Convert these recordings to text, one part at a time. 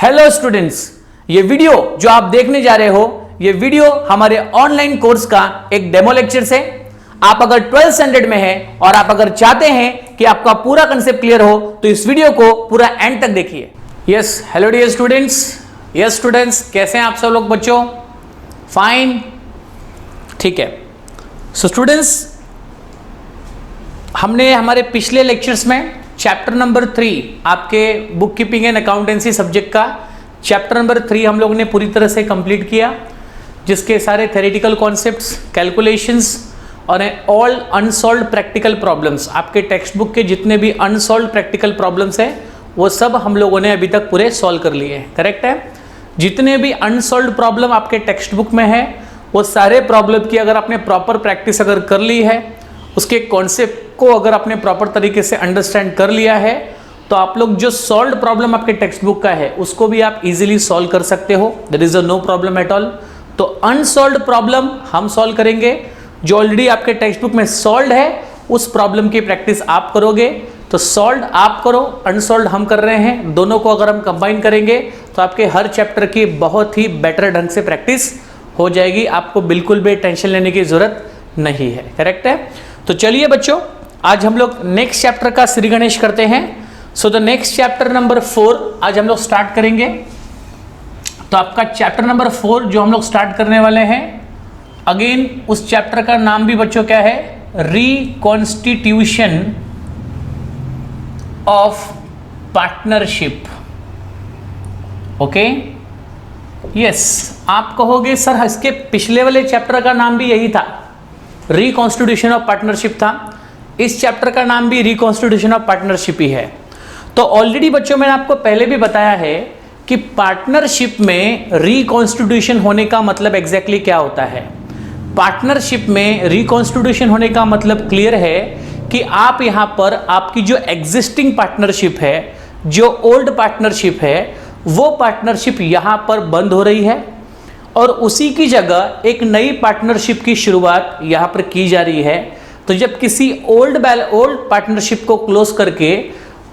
Hello students, ये video जो आप देखने जा रहे हो ये वीडियो हमारे ऑनलाइन कोर्स का एक डेमो लेक्चर है। आप अगर 12th स्टैंडर्ड में हैं और आप अगर चाहते हैं कि आपका पूरा कंसेप्ट क्लियर हो तो इस वीडियो को पूरा एंड तक देखिए। Yes, hello dear students. Yes students, कैसे हैं आप सब लोग बच्चों? फाइन, ठीक है। सो स्टूडेंट्स, हमने हमारे पिछले लेक्चर्स में चैप्टर नंबर 3 आपके book keeping and accountancy subject का चैप्टर नंबर 3 हम लोग ने पूरी तरह से कंप्लीट किया, जिसके सारे थ्योरेटिकल कॉन्सेप्ट्स, कैलकुलेशंस और ऑल अनसॉल्व्ड प्रैक्टिकल प्रॉब्लम्स, आपके टेक्स्ट बुक के जितने भी अनसॉल्व्ड प्रैक्टिकल प्रॉब्लम्स हैं वो सब हम लोगों ने अभी तक पूरे सॉल्व कर लिए हैं। करेक्ट है? जितने भी अनसॉल्व्ड प्रॉब्लम आपके टेक्स्ट बुक में है वो सारे प्रॉब्लम की अगर आपने प्रॉपर प्रैक्टिस अगर कर ली है, उसके कॉन्सेप्ट को अगर आपने प्रॉपर तरीके से अंडरस्टैंड कर लिया है, तो आप लोग जो सॉल्व्ड प्रॉब्लम आपके टेक्स्ट बुक का है उसको भी आप इजीली सॉल्व कर सकते हो। There is no problem at all. तो अनसॉल्व्ड प्रॉब्लम हम सॉल्व करेंगे, जो ऑलरेडी आपके टेक्स्ट बुक में सॉल्व्ड है उस प्रॉब्लम की प्रैक्टिस आप करोगे। तो सॉल्व्ड आप करो, अनसॉल्व्ड हम कर रहे हैं, दोनों को अगर हम कंबाइन करेंगे तो आपके हर चैप्टर की बहुत ही बेटर ढंग से प्रैक्टिस हो जाएगी। आपको बिल्कुल भी टेंशन लेने की जरूरत नहीं है। करेक्ट है? तो चलिए बच्चों, आज हम लोग नेक्स्ट चैप्टर का श्री गणेश करते हैं। So the next chapter number 4 आज हम लोग स्टार्ट करेंगे। तो आपका चैप्टर नंबर 4 जो हम लोग स्टार्ट करने वाले हैं, अगेन उस चैप्टर का नाम भी बच्चों क्या है? Reconstitution of partnership. Okay, yes. आप कहोगे सर इसके पिछले वाले चैप्टर का नाम भी यही था, रिकॉन्स्टिट्यूशन ऑफ पार्टनरशिप था। इस चैप्टर का नाम भी रिकॉन्स्टिट्यूशन ऑफ पार्टनरशिप ही है। तो ऑलरेडी बच्चों मैंने आपको पहले भी बताया है कि पार्टनरशिप में रिकॉन्स्टिट्यूशन होने का मतलब एग्जैक्टली क्या होता है। पार्टनरशिप में रिकॉन्स्टिट्यूशन होने का मतलब क्लियर है कि आप यहां पर आपकी जो एग्जिस्टिंग पार्टनरशिप है, जो ओल्ड पार्टनरशिप है, वो पार्टनरशिप यहां पर बंद हो रही है और उसी की जगह एक नई पार्टनरशिप की शुरुआत यहां पर की जा रही है। तो जब किसी ओल्ड पार्टनरशिप को क्लोज करके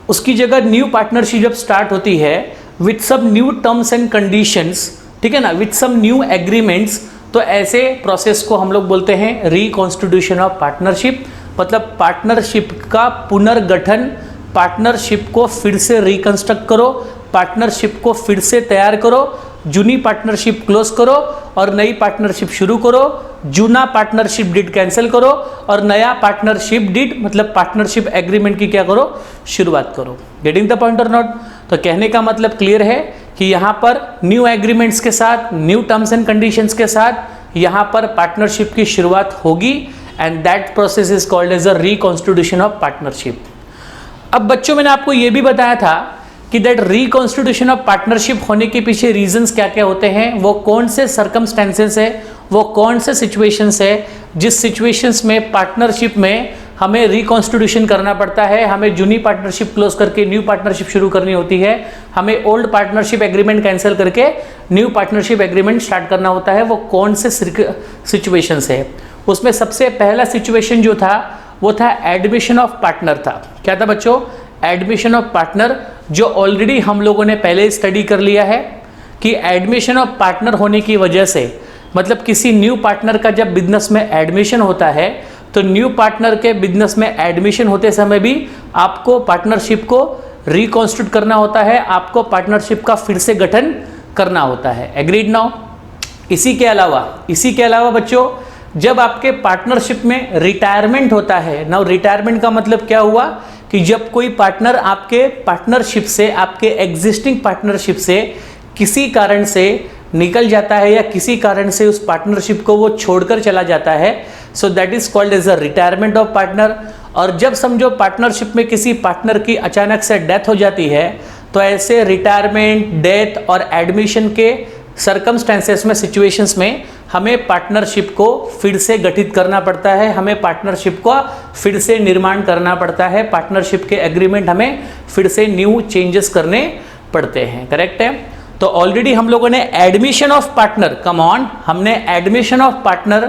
उसकी जगह न्यू पार्टनरशिप जब स्टार्ट होती है with some new terms and conditions, ठीक है ना, विथ सम न्यू एग्रीमेंट्स, तो ऐसे प्रोसेस को हम लोग बोलते हैं रिकॉन्स्टिट्यूशन ऑफ पार्टनरशिप। मतलब पार्टनरशिप का पुनर्गठन, पार्टनरशिप को फिर से रिकंस्ट्रक्ट करो, पार्टनरशिप को फिर से तैयार करो, जूनी पार्टनरशिप क्लोज करो और नई पार्टनरशिप शुरू करो, जूना पार्टनरशिप डीड कैंसिल करो और नया पार्टनरशिप डीड मतलब पार्टनरशिप एग्रीमेंट की क्या करो? शुरुआत करो। गेटिंग द पॉइंट और नॉट? तो कहने का मतलब क्लियर है कि यहाँ पर न्यू एग्रीमेंट्स के साथ, न्यू टर्म्स एंड कंडीशंस के साथ यहाँ पर पार्टनरशिप की शुरुआत होगी and that process is called as a reconstitution of partnership. अब बच्चों मैंने आपको ये भी बताया था कि दैट रिकॉन्स्टिट्यूशन ऑफ पार्टनरशिप होने के पीछे रीजंस क्या क्या होते हैं, वो कौन से सर्कमस्टेंसेस है, वो कौन से सिचुएशंस है जिस सिचुएशंस में पार्टनरशिप में हमें रिकॉन्स्टिट्यूशन करना पड़ता है, हमें जूनी पार्टनरशिप क्लोज करके न्यू पार्टनरशिप शुरू करनी होती है, हमें ओल्ड पार्टनरशिप एग्रीमेंट कैंसिल करके न्यू पार्टनरशिप एग्रीमेंट स्टार्ट करना होता है। वो कौन से सिचुएशंस है? उसमें सबसे पहला सिचुएशन जो था वो था एडमिशन ऑफ पार्टनर था। क्या था बच्चों? एडमिशन ऑफ पार्टनर, जो ऑलरेडी हम लोगों ने पहले स्टडी कर लिया है कि एडमिशन ऑफ पार्टनर होने की वजह से, मतलब किसी न्यू पार्टनर का जब बिजनेस में एडमिशन होता है तो न्यू पार्टनर के बिजनेस में एडमिशन होते समय भी आपको पार्टनरशिप को रिकॉन्स्टिट्यूट करना होता है, आपको पार्टनरशिप का फिर से गठन करना होता है। Agreed now? इसी के अलावा बच्चों, जब आपके पार्टनरशिप में रिटायरमेंट होता है, नाउ रिटायरमेंट का मतलब क्या हुआ कि जब कोई पार्टनर आपके पार्टनरशिप से, आपके एग्जिस्टिंग पार्टनरशिप से किसी कारण से निकल जाता है या किसी कारण से उस पार्टनरशिप को वो छोड़कर चला जाता है, so that is called as a retirement of partner. और जब समझो पार्टनरशिप में किसी पार्टनर की अचानक से डेथ हो जाती है, तो ऐसे रिटायरमेंट, डेथ और एडमिशन के सर्कमस्टेंसेस में, सिचुएशंस में हमें पार्टनरशिप को फिर से गठित करना पड़ता है, हमें पार्टनरशिप को फिर से निर्माण करना पड़ता है, पार्टनरशिप के एग्रीमेंट हमें फिर से न्यू चेंजेस करने पड़ते हैं। करेक्ट है? तो ऑलरेडी हम लोगों ने admission of partner, come on, हमने एडमिशन ऑफ पार्टनर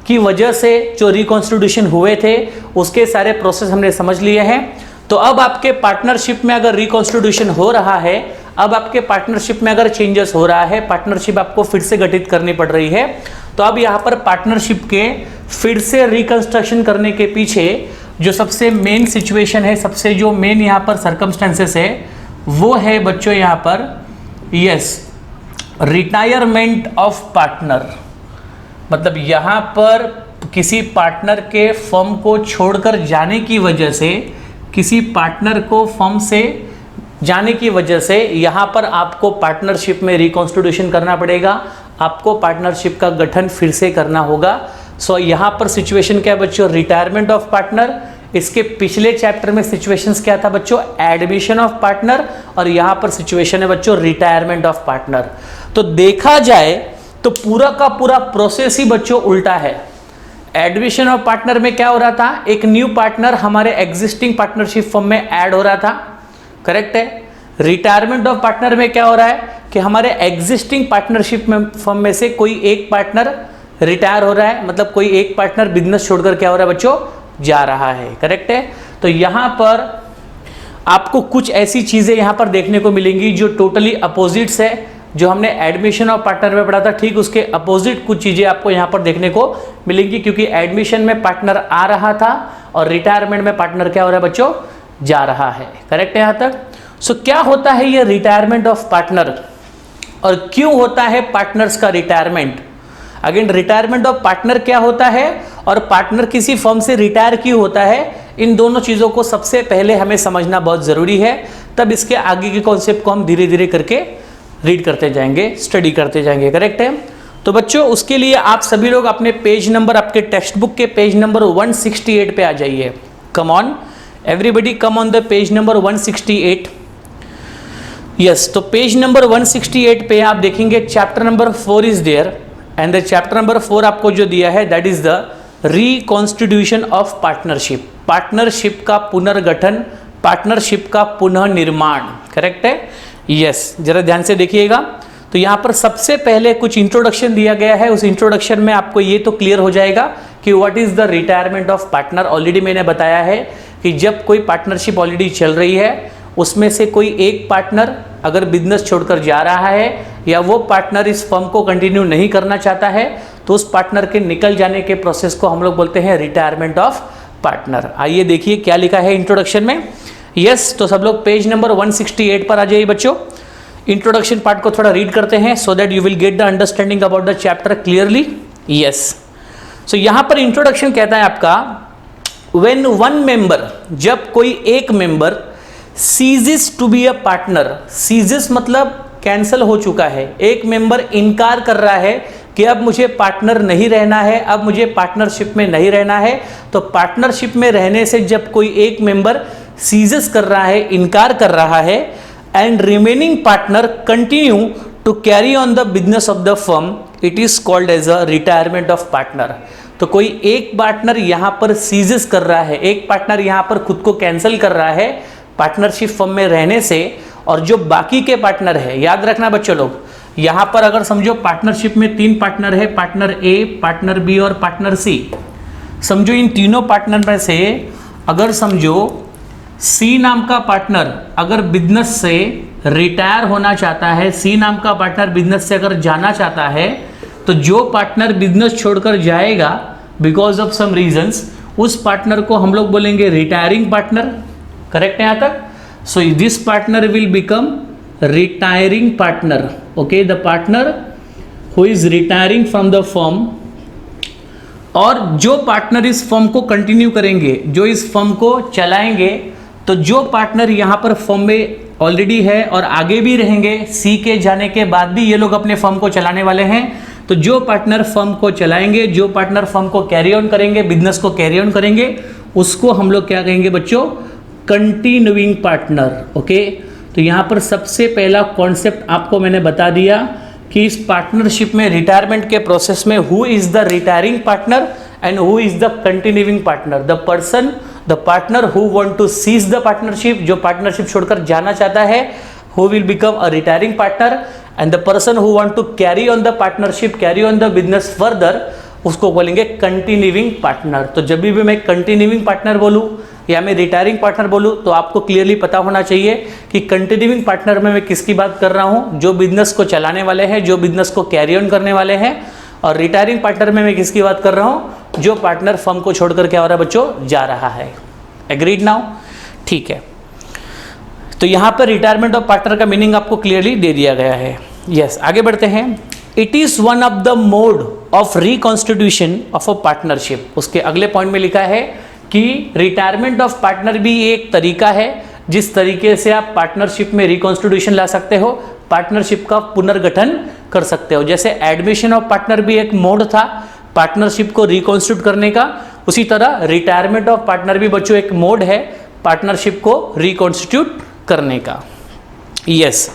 की वजह से जो रिकॉन्स्टिट्यूशन हुए थे उसके सारे प्रोसेस हमने समझ लिए हैं। तो अब आपके पार्टनरशिप में अगर रिकॉन्स्टिट्यूशन हो रहा है, अब आपके पार्टनरशिप में अगर चेंजेस हो रहा है, पार्टनरशिप आपको फिर से गठित करनी पड़ रही है, तो अब यहाँ पर पार्टनरशिप के फिर से रिकंस्ट्रक्शन करने के पीछे जो सबसे मेन सिचुएशन है, सबसे जो मेन यहाँ पर सर्कमस्टेंसेस है, वो है बच्चों यहाँ पर यस रिटायरमेंट ऑफ पार्टनर। मतलब यहाँ पर किसी पार्टनर के फर्म को छोड़कर जाने की वजह से, किसी पार्टनर को फर्म से जाने की वजह से यहाँ पर आपको पार्टनरशिप में रिकॉन्स्टिट्यूशन करना पड़ेगा, आपको पार्टनरशिप का गठन फिर से करना होगा। सो यहाँ पर सिचुएशन क्या है बच्चों, रिटायरमेंट ऑफ पार्टनर। इसके पिछले चैप्टर में सिचुएशंस क्या था बच्चों, एडमिशन ऑफ पार्टनर, और यहाँ पर सिचुएशन है बच्चों रिटायरमेंट ऑफ पार्टनर। तो देखा जाए तो पूरा का पूरा प्रोसेस ही बच्चों उल्टा है। एडमिशन ऑफ पार्टनर में क्या हो रहा था, एक न्यू पार्टनर हमारे एग्जिस्टिंग पार्टनरशिप फर्म में ऐड हो रहा था, करेक्ट है। रिटायरमेंट ऑफ पार्टनर में क्या हो रहा है कि हमारे एग्जिस्टिंग पार्टनरशिप में फर्म में से कोई एक पार्टनर रिटायर हो रहा है, मतलब कोई एक पार्टनर बिजनेस छोड़कर क्या हो रहा है बच्चों, जा रहा है, करेक्ट है। तो यहां पर आपको कुछ ऐसी चीजें यहां पर देखने को मिलेंगी जो टोटली अपोजिट्स है। जो हमने एडमिशन ऑफ पार्टनर में पढ़ा था, ठीक उसके अपोजिट कुछ चीजें आपको यहां पर देखने को मिलेंगी, क्योंकि एडमिशन में पार्टनर आ रहा था और रिटायरमेंट में पार्टनर क्या हो रहा है बच्चों, जा रहा है, करेक्ट है यहां तक। सो क्या होता है ये रिटायरमेंट ऑफ पार्टनर और क्यों होता है पार्टनर्स का retirement. Again retirement of partner क्या होता है और पार्टनर किसी फर्म से रिटायर क्यों होता है, इन दोनों चीजों को सबसे पहले हमें समझना बहुत जरूरी है। तब इसके आगे के कॉन्सेप्ट को हम धीरे धीरे करके रीड करते जाएंगे, स्टडी करते जाएंगे, करेक्ट है। तो बच्चों उसके लिए आप सभी लोग अपने पेज नंबर, आपके टेक्स्ट बुक के पेज नंबर 168 पे आ जाइए। Come on everybody, come on the page number 168। Yes, तो पेज नंबर 168 पे आप देखेंगे chapter number 4 is there, and the chapter number 4 आपको जो दिया है that is the reconstitution of partnership. Partnership का पुनर्गठन, पार्टनरशिप का पुनः निर्माण, करेक्ट है। यस, जरा ध्यान से देखिएगा। तो यहाँ पर सबसे पहले कुछ इंट्रोडक्शन दिया गया है, उस इंट्रोडक्शन में आपको ये तो क्लियर हो जाएगा कि what is the retirement of partner. Already मैंने बताया है कि जब कोई पार्टनरशिप ऑलरेडी चल रही है, उसमें से कोई एक पार्टनर अगर बिजनेस छोड़कर जा रहा है या वो पार्टनर इस फर्म को कंटिन्यू नहीं करना चाहता है, तो उस पार्टनर के निकल जाने के प्रोसेस को हम लोग बोलते हैं रिटायरमेंट ऑफ पार्टनर। आइए देखिए क्या लिखा है इंट्रोडक्शन में। यस, तो सब लोग पेज नंबर 168 पर आ जाइए बच्चों। इंट्रोडक्शन पार्ट को थोड़ा रीड करते हैं so that you will get the understanding about the chapter clearly. Yes, so यहां पर इंट्रोडक्शन कहता है आपका, व्हेन वन मेंबर, जब कोई एक member ceases to be a partner. Ceases मतलब कैंसल हो चुका है, एक मेंबर इनकार कर रहा है कि अब मुझे पार्टनर नहीं रहना है, अब मुझे पार्टनरशिप में नहीं रहना है। तो पार्टनरशिप में रहने से जब कोई एक मेंबर सीजेस कर रहा है, इनकार कर रहा है, and remaining partner continue to carry on the business of the firm, it is called as a retirement of partner. तो कोई एक पार्टनर यहां पर सीजेस कर रहा है, एक पार्टनर यहां पर खुद को कैंसिल कर रहा है पार्टनरशिप फर्म में रहने से, और जो बाकी के पार्टनर है, याद रखना बच्चों लोग, यहां पर अगर समझो पार्टनरशिप में 3 पार्टनर है, पार्टनर ए, पार्टनर बी और पार्टनर सी। समझो इन तीनों पार्टनर में से अगर समझो सी नाम का पार्टनर अगर बिजनेस से रिटायर होना चाहता है, सी नाम का पार्टनर बिजनेस से अगर जाना चाहता है, तो जो पार्टनर बिजनेस छोड़कर जाएगा बिकॉज ऑफ सम रीजंस, उस पार्टनर को हम लोग बोलेंगे रिटायरिंग पार्टनर, करेक्ट है यहां तक। So this partner will become retiring partner, okay, the partner who is retiring from the firm. और जो पार्टनर इस फर्म को कंटिन्यू करेंगे, जो इस फर्म को चलाएंगे, तो जो पार्टनर यहाँ पर फर्म में ऑलरेडी है और आगे भी रहेंगे, सी के जाने के बाद भी ये लोग अपने फर्म को चलाने वाले हैं, तो जो पार्टनर फर्म को चलाएंगे, जो पार्टनर फर्म को कैरी ऑन करेंगे, बिजनेस को कैरी ऑन करेंगे, उसको हम लोग क्या कहेंगे बच्चों, कंटिन्यूइंग पार्टनर, ओके। तो यहाँ पर सबसे पहला कॉन्सेप्ट आपको मैंने बता दिया कि इस पार्टनरशिप में, रिटायरमेंट के प्रोसेस में, who is the retiring partner and who is the continuing partner. The person, the partner who want to cease the partnership, जो पार्टनरशिप छोड़कर जाना चाहता है, who will become a retiring partner, and the person who want to carry on the partnership, carry on the business further, उसको बोलेंगे continuing partner. तो जब भी मैं कंटिन्यूइंग पार्टनर बोलूँ या मैं रिटायरिंग पार्टनर बोलूँ तो आपको क्लियरली पता होना चाहिए कि कंटिन्यूइंग पार्टनर में मैं किसकी बात कर रहा हूँ, जो बिजनेस को चलाने वाले हैं, जो बिजनेस को कैरी ऑन करने वाले हैं। और रिटायरिंग पार्टनर में मैं किसकी बात कर रहा हूँ, जो पार्टनर फर्म को छोड़कर क्या हो रहा है बच्चों, जा रहा है। Agreed now? ठीक है, तो यहाँ पर रिटायरमेंट ऑफ पार्टनर का मीनिंग आपको क्लियरली दे दिया गया है। यस, आगे बढ़ते हैं। It is one of the mode of reconstitution of a partnership. उसके अगले पॉइंट में लिखा है कि रिटायरमेंट ऑफ पार्टनर भी एक तरीका है जिस तरीके से आप पार्टनरशिप में रिकॉन्स्टिट्यूशन ला सकते हो, पार्टनरशिप का पुनर्गठन कर सकते हो। जैसे एडमिशन ऑफ पार्टनर भी एक मोड था पार्टनरशिप को रिकॉन्स्टिट्यूट करने का, उसी तरह रिटायरमेंट ऑफ पार्टनर भी बच्चों एक मोड है पार्टनरशिप को रिकॉन्स्टिट्यूट करने का। Yes,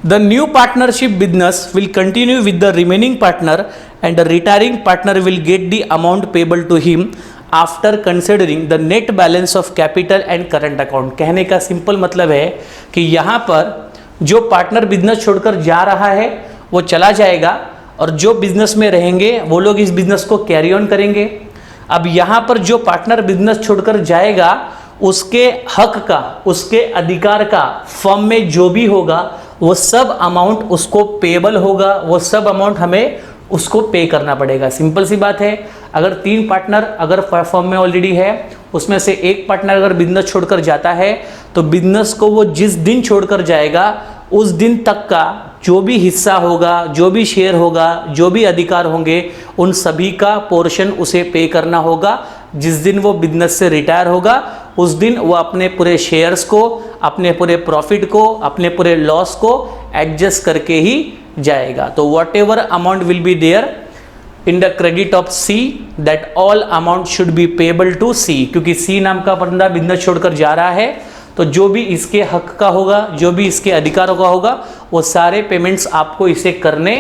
the new partnership business will continue with the remaining partner and the retiring partner will get the amount payable to him after considering the net balance of capital and current account. कहने का simple मतलब है कि यहाँ पर जो partner business छोड़कर जा रहा है वो चला जाएगा और जो बिजनेस में रहेंगे वो लोग इस बिजनेस को कैरी ऑन करेंगे। अब यहाँ पर जो पार्टनर बिजनेस छोड़कर जाएगा उसके हक का, उसके अधिकार का फर्म में जो भी होगा वो सब अमाउंट उसको पेबल होगा, वो सब अमाउंट हमें उसको पे करना पड़ेगा। सिंपल सी बात है, अगर 3 पार्टनर अगर फर्म में ऑलरेडी है, उसमें से एक पार्टनर अगर बिजनेस छोड़कर जाता है तो बिजनेस को वो जिस दिन छोड़कर जाएगा उस दिन तक का जो भी हिस्सा होगा, जो भी शेयर होगा, जो भी अधिकार होंगे, उन सभी का पोर्शन उसे पे करना होगा। जिस दिन वो बिजनेस से रिटायर होगा उस दिन वो अपने पूरे शेयर्स को, अपने पूरे प्रॉफिट को, अपने पूरे लॉस को एडजस्ट करके ही जाएगा। तो whatever amount will be there in the credit of C, that all amount should be payable to C. क्योंकि सी नाम का बंदा बिजनेस छोड़कर जा रहा है तो जो भी इसके हक का होगा, जो भी इसके अधिकारों का होगा, वो सारे पेमेंट्स आपको इसे करने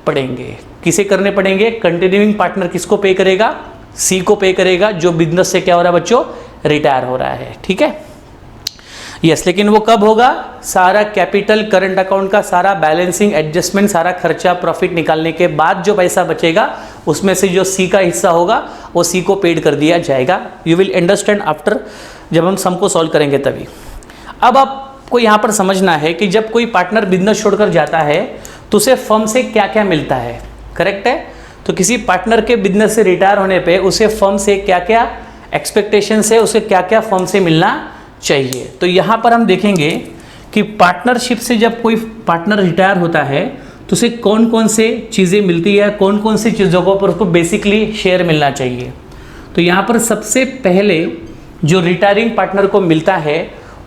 पड़ेंगे। किसे करने पड़ेंगे? कंटिन्यूइंग पार्टनर किसको पे करेगा? सी को पे करेगा, जो बिजनेस से क्या हो रहा है बच्चों, रिटायर हो रहा है। ठीक है, यस, लेकिन वो कब होगा? सारा कैपिटल, करंट अकाउंट का सारा बैलेंसिंग, एडजस्टमेंट, सारा खर्चा, प्रॉफिट निकालने के बाद जो पैसा बचेगा उसमें से जो सी का हिस्सा होगा वो सी को पेड कर दिया जाएगा। यू विल अंडरस्टैंड आफ्टर, जब हम सम को सॉल्व करेंगे तभी। अब आपको यहाँ पर समझना है कि जब कोई पार्टनर बिजनेस छोड़कर जाता है तो उसे फर्म से क्या क्या मिलता है। करेक्ट है? तो किसी पार्टनर के बिजनेस से रिटायर होने पे उसे फर्म से क्या क्या एक्सपेक्टेशन है, उसे क्या क्या फर्म से मिलना चाहिए। तो यहाँ पर हम देखेंगे कि पार्टनरशिप से जब कोई पार्टनर रिटायर होता है तो उसे कौन कौन से चीज़ें मिलती है, कौन कौन सी चीज़ों पर उसको बेसिकली शेयर मिलना चाहिए। तो यहाँ पर सबसे पहले जो रिटायरिंग पार्टनर को मिलता है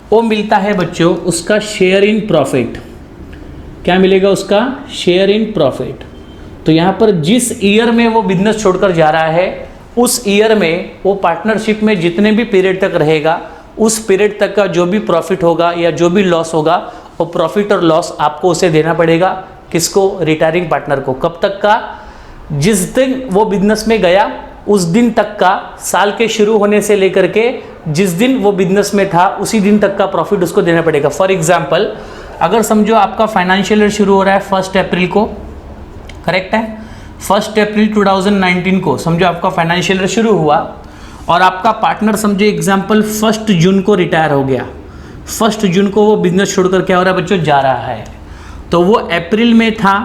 वो मिलता है बच्चों उसका शेयर इन प्रॉफिट। क्या मिलेगा? उसका शेयर इन प्रॉफिट। तो यहाँ पर जिस ईयर में वो बिजनेस छोड़कर जा रहा है उस ईयर में वो पार्टनरशिप में जितने भी पीरियड तक रहेगा उस पीरियड तक का जो भी प्रॉफिट होगा या जो भी लॉस होगा वो प्रॉफिट और लॉस आपको उसे देना पड़ेगा। किसको? रिटायरिंग पार्टनर को। कब तक का? जिस दिन वो बिजनेस में गया उस दिन तक का, साल के शुरू होने से लेकर के जिस दिन वो बिजनेस में था उसी दिन तक का प्रॉफिट उसको देना पड़ेगा। फॉर एग्जाम्पल, अगर समझो आपका फाइनेंशियल ईयर शुरू हो रहा है 1 अप्रैल को, करेक्ट है? 1 अप्रैल 2019 को समझो आपका फाइनेंशियल ईयर शुरू हुआ और आपका पार्टनर समझो एग्जाम्पल 1 जून को रिटायर हो गया। 1 जून को वो बिजनेस छोड़कर क्या हो रहा है बच्चों? जा रहा है। तो वो अप्रैल में था,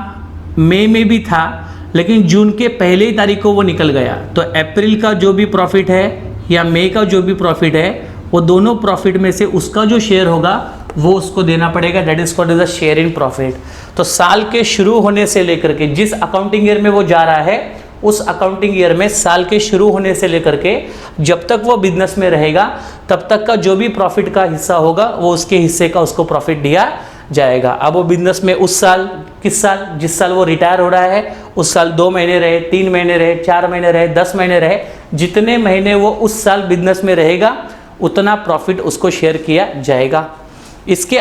मई में भी था, लेकिन जून के पहले ही तारीख को वो निकल गया। तो अप्रैल का जो भी प्रॉफिट है या मई का जो भी प्रॉफिट है वो दोनों प्रॉफिट में से उसका जो शेयर होगा वो उसको देना पड़ेगा। That is called as a share in profit. तो साल के शुरू होने से लेकर के जिस अकाउंटिंग ईयर में वो जा रहा है उस अकाउंटिंग ईयर में साल के शुरू होने से लेकर के जब तक वो बिजनेस में रहेगा तब तक का जो भी प्रॉफिट का हिस्सा होगा वो उसके हिस्से का उसको प्रॉफिट दिया जाएगा। अब वो बिजनेस में उस साल, किस साल? जिस साल वो रिटायर हो रहा है उस साल 2 महीने रहे, 3 महीने रहे, 4 महीने रहे, 10 महीने रहे, जितने महीने वो उस साल बिजनेस में रहेगा उतना प्रॉफिट उसको शेयर किया जाएगा। इसके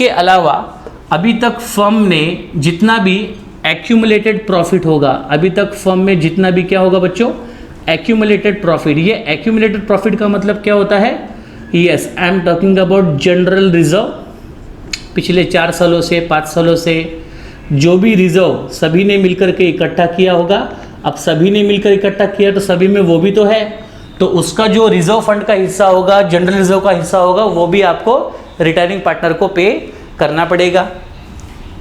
अलावा अभी तक फर्म ने जितना भी एक्यूमुलेटेड प्रॉफिट होगा, अभी तक फर्म में जितना भी क्या होगा बच्चों? Accumulated profit. ये एक्यूमुलेटेड प्रॉफिट का मतलब क्या होता है? Yes, I am talking about general reserve. पिछले 4 सालों से, 5 सालों से जो भी रिजर्व सभी ने मिलकर के इकट्ठा किया होगा अब सभी ने मिलकर इकट्ठा किया तो सभी में वो भी तो है, तो उसका जो रिजर्व फंड का हिस्सा होगा, जनरल रिजर्व का हिस्सा होगा, वो भी आपको रिटायरिंग पार्टनर को पे करना पड़ेगा।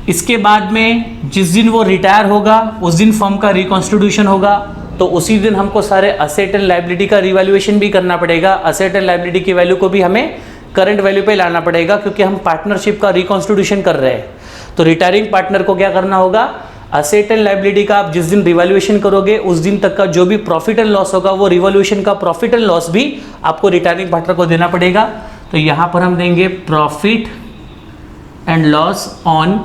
इसके बाद में जिस दिन वो रिटायर होगा उस दिन फर्म का रिकॉन्स्टिट्यूशन होगा, तो उसी दिन हमको सारे असेट एंड लायबिलिटी का रिवैल्यूएशन भी करना पड़ेगा। असेट एंड लायबिलिटी की वैल्यू को भी हमें करंट वैल्यू पे लाना पड़ेगा, क्योंकि हम पार्टनरशिप का रिकॉन्स्टिट्यूशन कर रहे हैं। तो रिटायरिंग पार्टनर को क्या करना होगा, असेट एंड लायबिलिटी का आप जिस दिन रिवैल्यूएशन करोगे उस दिन तक का जो भी प्रॉफिट एंड लॉस होगा, वो रिवैल्यूएशन का प्रॉफिट एंड लॉस भी आपको रिटायरिंग पार्टनर को देना पड़ेगा। तो यहाँ पर हम देंगे profit and loss on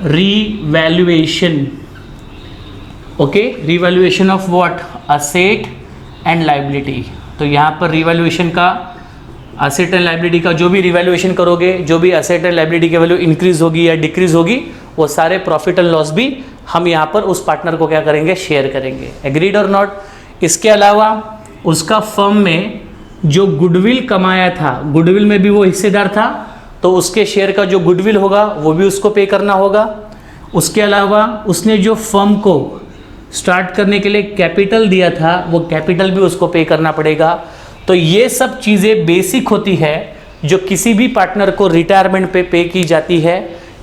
revaluation. Okay, revaluation of what, asset and liability. तो यहाँ पर रिवैल्यूएशन का, असेट एंड लायबिलिटी का जो भी रिवैल्यूएशन करोगे, जो भी असेट एंड लायबिलिटी की वैल्यू इंक्रीज होगी या डिक्रीज होगी, वो सारे प्रॉफिट एंड लॉस भी हम यहाँ पर उस पार्टनर को क्या करेंगे, शेयर करेंगे। एग्रीड और नॉट। इसके अलावा उसका फर्म में जो गुडविल कमाया था, गुडविल में भी वो हिस्सेदार था, तो उसके शेयर का जो गुडविल होगा वो भी उसको पे करना होगा। उसके अलावा उसने जो फर्म को स्टार्ट करने के लिए कैपिटल दिया था, वो कैपिटल भी उसको पे करना पड़ेगा। तो ये सब चीज़ें बेसिक होती है जो किसी भी पार्टनर को रिटायरमेंट पे की जाती है।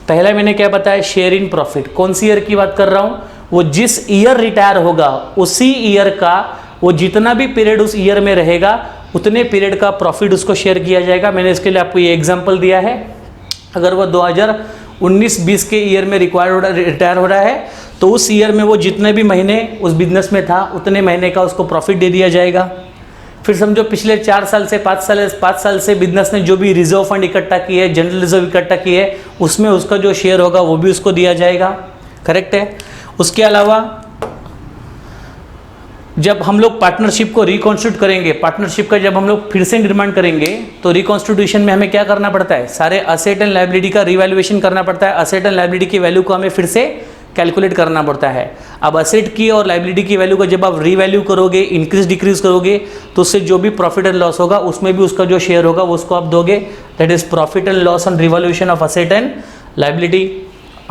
पहला मैंने क्या बताया, शेयर इन प्रॉफिट। कौन सी ईयर की बात कर रहा हूँ, वो जिस ईयर रिटायर होगा उसी ईयर का, वो जितना भी पीरियड उस ईयर में रहेगा उतने पीरियड का प्रॉफिट उसको शेयर किया जाएगा। मैंने इसके लिए आपको ये एग्जांपल दिया है। अगर वो 2019-20 के ईयर में रिटायर हो रहा है, तो उस ईयर में वो जितने भी महीने उस बिजनेस में था उतने महीने का उसको प्रॉफिट दे दिया जाएगा। फिर समझो पिछले 4 साल से 5 साल से बिजनेस ने जो भी रिजर्व फंड इकट्ठा किए, जनरल रिजर्व इकट्ठा किए, उसमें उसका जो शेयर होगा वो भी उसको दिया जाएगा। करेक्ट है। उसके अलावा जब हम लोग पार्टनरशिप को रिकॉन्स्टिट्यूट करेंगे, पार्टनरशिप का जब हम लोग फिर से निर्माण करेंगे, तो रिकॉन्स्टिट्यूशन में हमें क्या करना पड़ता है, सारे असेट एंड लायबिलिटी का रिवैल्यूएशन करना पड़ता है। असेट एंड लायबिलिटी की वैल्यू को हमें फिर से कैलकुलेट करना पड़ता है। अब असेट की और लायबिलिटी की वैल्यू को जब आप रीवैल्यू करोगे, इंक्रीज डिक्रीज करोगे, तो उससे जो भी प्रॉफिट एंड लॉस होगा उसमें भी उसका जो शेयर होगा वो उसको आप दोगे। That is profit and loss on revaluation of asset and liability.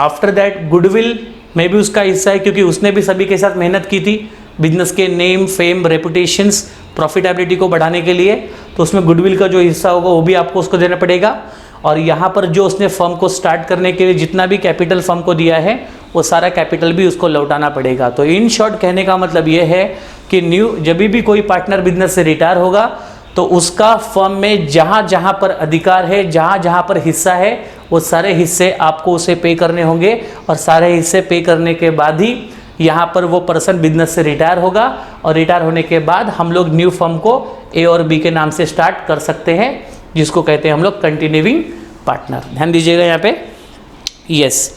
After that goodwill में भी उसका हिस्सा है, क्योंकि उसने भी सभी के साथ मेहनत की थी बिजनेस के नेम, फेम, रेपुटेशंस, प्रॉफिटेबिलिटी को बढ़ाने के लिए, तो उसमें गुडविल का जो हिस्सा होगा वो भी आपको उसको देना पड़ेगा। और यहाँ पर जो उसने फर्म को स्टार्ट करने के लिए जितना भी कैपिटल फर्म को दिया है वो सारा कैपिटल भी उसको लौटाना पड़ेगा। तो इन शॉर्ट कहने का मतलब ये है कि जब भी कोई पार्टनर बिजनेस से रिटायर होगा तो उसका फर्म में जहाँ जहाँ पर अधिकार है, जहाँ जहाँ पर हिस्सा है, वो सारे हिस्से आपको उसे पे करने होंगे। और सारे हिस्से पे करने के बाद ही यहाँ पर वो पर्सन बिजनेस से रिटायर होगा, और रिटायर होने के बाद हम लोग न्यू फर्म को ए और बी के नाम से स्टार्ट कर सकते हैं, जिसको कहते हैं हम लोग कंटिन्यूइंग पार्टनर। ध्यान दीजिएगा यहाँ पे। यस,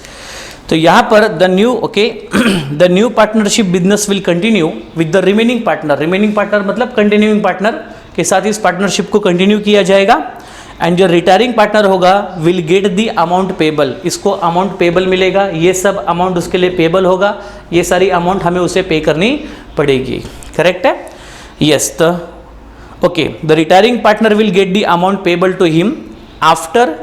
तो यहाँ पर the new partnership business will continue with the remaining partner. Remaining partner मतलब कंटिन्यूइंग पार्टनर के साथ इस पार्टनरशिप को कंटिन्यू किया जाएगा। एंड जो रिटायरिंग पार्टनर होगा will get the amount payable, इसको अमाउंट पेबल मिलेगा। ये सब अमाउंट उसके लिए पेबल होगा, ये सारी अमाउंट हमें उसे पे करनी पड़ेगी। करेक्ट है। यस, तो okay, the retiring partner will get the amount payable to him after,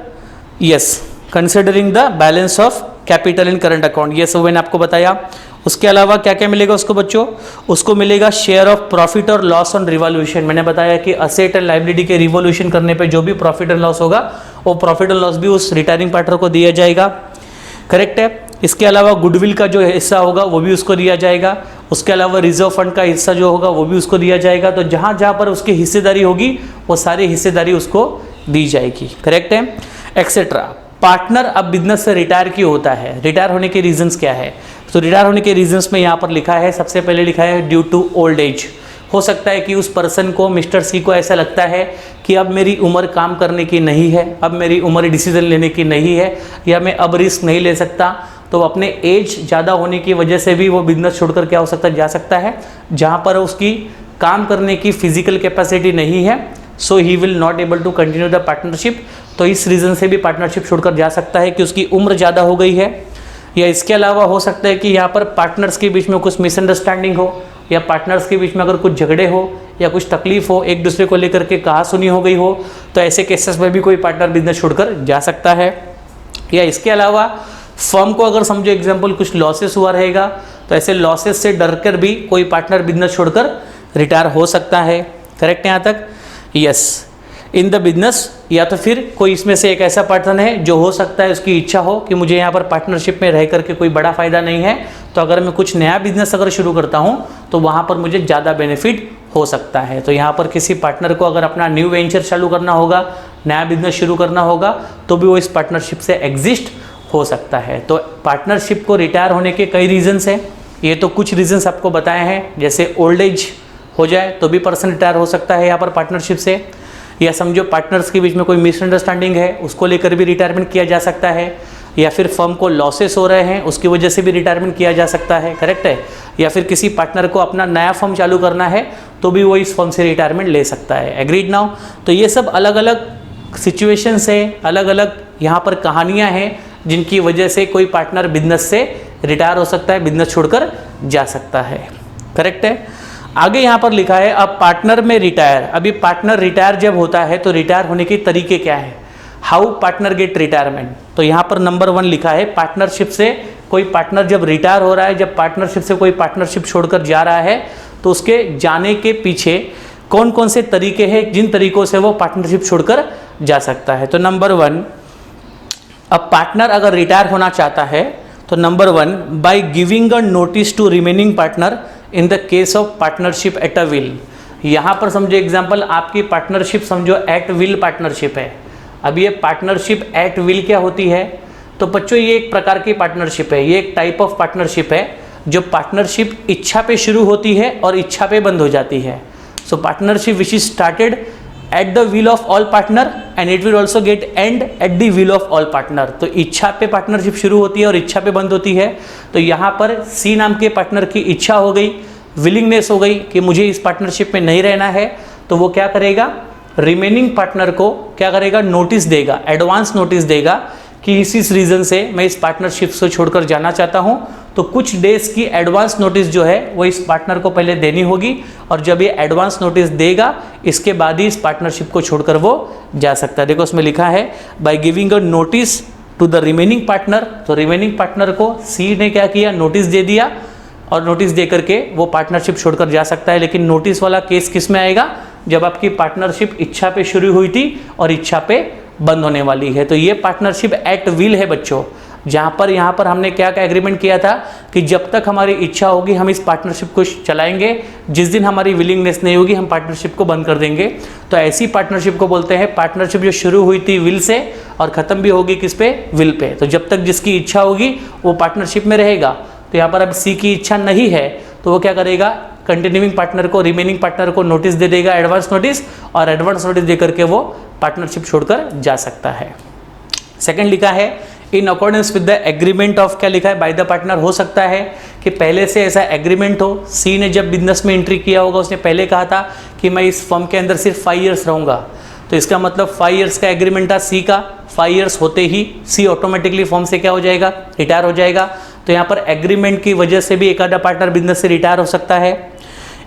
yes, considering the balance of capital in current account. ये सब मैंने आपको बताया। उसके अलावा क्या क्या मिलेगा उसको बच्चों, उसको मिलेगा शेयर ऑफ प्रॉफिट और लॉस ऑन रिवॉल्यूशन। मैंने बताया कि असेट एंड लायबिलिटी के रिवॉल्यूशन करने पे जो भी प्रॉफिट एंड लॉस होगा वो प्रॉफिट एंड लॉस भी उस रिटायरिंग पार्टनर को दिया जाएगा। करेक्ट है। इसके अलावा गुडविल का जो हिस्सा होगा वो भी उसको दिया जाएगा। उसके अलावा रिजर्व फंड का हिस्सा जो होगा वो भी उसको दिया जाएगा। तो जहाँ जहाँ पर उसकी हिस्सेदारी होगी वो सारी हिस्सेदारी उसको दी जाएगी। करेक्ट है। एक्सेट्रा। पार्टनर अब बिजनेस से रिटायर क्यों होता है, रिटायर होने के रीजंस क्या है, तो रिटायर होने के रीजंस में यहाँ पर लिखा है, सबसे पहले लिखा है ड्यू टू ओल्ड एज। हो सकता है कि उस पर्सन को, मिस्टर सी को ऐसा लगता है कि अब मेरी उम्र काम करने की नहीं है, अब मेरी उम्र डिसीजन लेने की नहीं है, या मैं अब रिस्क नहीं ले सकता, तो अपने एज ज़्यादा होने की वजह से भी वो बिजनेस छोड़कर क्या हो सकता है, जा सकता है, जहाँ पर उसकी काम करने की फिजिकल कैपेसिटी नहीं है। So he will not able to continue the partnership. तो इस रीज़न से भी पार्टनरशिप छोड़कर जा सकता है कि उसकी उम्र ज़्यादा हो गई है। या इसके अलावा हो सकता है कि यहाँ पर पार्टनर्स के बीच में कुछ मिसअंडरस्टैंडिंग हो, या पार्टनर्स के बीच में अगर कुछ झगड़े हो या कुछ तकलीफ हो, एक दूसरे को लेकर के कहा सुनी हो गई हो, तो ऐसे केसेस में भी कोई पार्टनर बिजनेस छोड़कर जा सकता है। या इसके अलावा फर्म को अगर समझो एग्जाम्पल कुछ लॉसेस हुआ रहेगा तो ऐसे लॉसेस से डर कर भी कोई पार्टनर बिजनेस छोड़कर रिटायर हो सकता है। करेक्ट है यहाँ तक? यस, इन द बिजनेस, या तो फिर कोई इसमें से एक ऐसा पार्टनर है जो हो सकता है उसकी इच्छा हो कि मुझे यहाँ पर पार्टनरशिप में रह करके कोई बड़ा फायदा नहीं है, तो अगर मैं कुछ नया बिजनेस अगर शुरू करता हूँ तो वहाँ पर मुझे ज़्यादा बेनिफिट हो सकता है। तो यहाँ पर किसी पार्टनर को अगर अपना न्यू वेंचर चालू करना होगा, नया बिजनेस शुरू करना होगा, तो भी वो इस पार्टनरशिप से एग्जिस्ट हो सकता है। तो पार्टनरशिप को रिटायर होने के कई रीजंस हैं, ये तो कुछ रीजंस आपको बताए हैं। जैसे ओल्ड एज हो जाए तो भी पर्सन रिटायर हो सकता है यहाँ पर पार्टनरशिप से, या समझो पार्टनर्स के बीच में कोई मिसअंडरस्टैंडिंग है उसको लेकर भी रिटायरमेंट किया जा सकता है, या फिर फर्म को लॉसेस हो रहे हैं उसकी वजह से भी रिटायरमेंट किया जा सकता है। करेक्ट है? या फिर किसी पार्टनर को अपना नया फर्म चालू करना है तो भी वो इस फर्म से रिटायरमेंट ले सकता है। Agreed now? तो ये सब अलग अलग सिचुएशंस है, अलग अलग यहाँ पर कहानियाँ हैं जिनकी वजह से कोई पार्टनर बिजनेस से रिटायर हो सकता है, बिजनेस छोड़कर जा सकता है। करेक्ट है? आगे यहाँ पर लिखा है अब पार्टनर में रिटायर। अभी पार्टनर रिटायर जब होता है तो रिटायर होने के तरीके क्या है, हाउ पार्टनर गेट रिटायरमेंट। तो यहाँ पर नंबर 1 लिखा है पार्टनरशिप से कोई पार्टनर जब रिटायर हो रहा है, जब पार्टनरशिप से कोई पार्टनरशिप छोड़कर जा रहा है तो उसके जाने के पीछे कौन कौन से तरीके हैं जिन तरीकों से वो पार्टनरशिप छोड़कर जा सकता है। तो नंबर 1, अब पार्टनर अगर रिटायर होना चाहता है तो number 1, by giving a notice to remaining partner in the case of partnership at a will. यहाँ पर समझो एग्जाम्पल आपकी पार्टनरशिप समझो एट विल पार्टनरशिप है। अब ये पार्टनरशिप एट विल क्या होती है? तो बच्चों ये एक प्रकार की पार्टनरशिप है, ये एक टाइप ऑफ पार्टनरशिप है जो पार्टनरशिप इच्छा पे शुरू होती है और इच्छा पे बंद हो जाती है। सो partnership which is started at the will of all partner and it will also get and at the will of all partner. तो इच्छा पे पार्टनरशिप शुरू होती है और इच्छा पे बंद होती है। तो यहाँ पर सी नाम के पार्टनर की इच्छा हो गई, विलिंगनेस हो गई कि मुझे इस पार्टनरशिप में नहीं रहना है, तो वो क्या करेगा, रिमेनिंग पार्टनर को क्या करेगा, नोटिस देगा, एडवांस नोटिस देगा कि इस रीज़न से मैं इस पार्टनरशिप से छोड़कर जाना चाहता हूँ। तो कुछ डेज की एडवांस नोटिस जो है वो इस पार्टनर को पहले देनी होगी, और जब ये एडवांस नोटिस देगा इसके बाद ही इस पार्टनरशिप को छोड़कर वो जा सकता है। देखो उसमें लिखा है by giving a notice to the remaining partner. तो रिमेनिंग पार्टनर को सी ने क्या किया, नोटिस दे दिया, और नोटिस दे करके वो पार्टनरशिप छोड़कर जा सकता है। लेकिन नोटिस वाला केस किस में आएगा, जब आपकी पार्टनरशिप इच्छा पे शुरू हुई थी और इच्छा पे बंद होने वाली है। तो ये पार्टनरशिप एट विल है बच्चों, जहाँ पर यहाँ पर हमने क्या क्या एग्रीमेंट किया था कि जब तक हमारी इच्छा होगी हम इस पार्टनरशिप को चलाएंगे, जिस दिन हमारी विलिंगनेस नहीं होगी हम पार्टनरशिप को बंद कर देंगे। तो ऐसी पार्टनरशिप को बोलते हैं पार्टनरशिप जो शुरू हुई थी विल से और ख़त्म भी होगी किस पे, विल पे। तो जब तक जिसकी इच्छा होगी वो पार्टनरशिप में रहेगा। तो यहाँ पर अब सी की इच्छा नहीं है तो वो क्या करेगा, कंटिन्यूइंग पार्टनर को, रिमेनिंग पार्टनर को नोटिस दे देगा, एडवांस नोटिस, और एडवांस नोटिस दे करके वो पार्टनरशिप छोड़कर जा सकता है। सेकंड लिखा है in accordance with the agreement of, क्या लिखा है, बाय द पार्टनर। हो सकता है कि पहले से ऐसा एग्रीमेंट हो, सी ने जब बिजनेस में एंट्री किया होगा उसने पहले कहा था कि मैं इस फर्म के अंदर सिर्फ 5 ईयर्स रहूँगा, तो इसका मतलब 5 ईयर्स का एग्रीमेंट था सी का। 5 ईयर्स होते ही सी ऑटोमेटिकली फर्म से क्या हो जाएगा, रिटायर हो जाएगा। तो यहाँ पर एग्रीमेंट की वजह से भी एक आधा पार्टनर बिजनेस से रिटायर हो सकता है।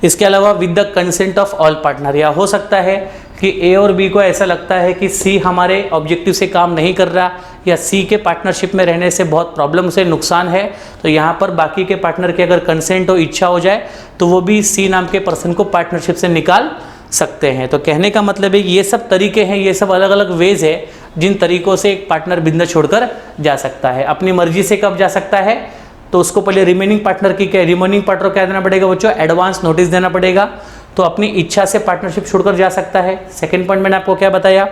इसके अलावा with the consent of all partner, या हो सकता है कि ए और बी को ऐसा लगता है कि सी हमारे ऑब्जेक्टिव से काम नहीं कर रहा, या सी के पार्टनरशिप में रहने से बहुत प्रॉब्लम से नुकसान है। तो यहाँ पर बाकी के पार्टनर की अगर कंसेंट हो, इच्छा हो जाए, तो वो भी सी नाम के पर्सन को पार्टनरशिप से निकाल सकते हैं। तो कहने का मतलब है ये सब तरीके हैं, ये सब अलग अलग वेज है जिन तरीकों से एक पार्टनर बिजनेस छोड़कर जा सकता है। अपनी मर्जी से कब जा सकता है, तो उसको पहले रिमेनिंग पार्टनर की क्या, रिमेनिंग पार्टनर को क्या देना पड़ेगा बच्चों, एडवांस नोटिस देना पड़ेगा। तो अपनी इच्छा से पार्टनरशिप छोड़कर जा सकता है। सेकंड पॉइंट मैंने आपको क्या बताया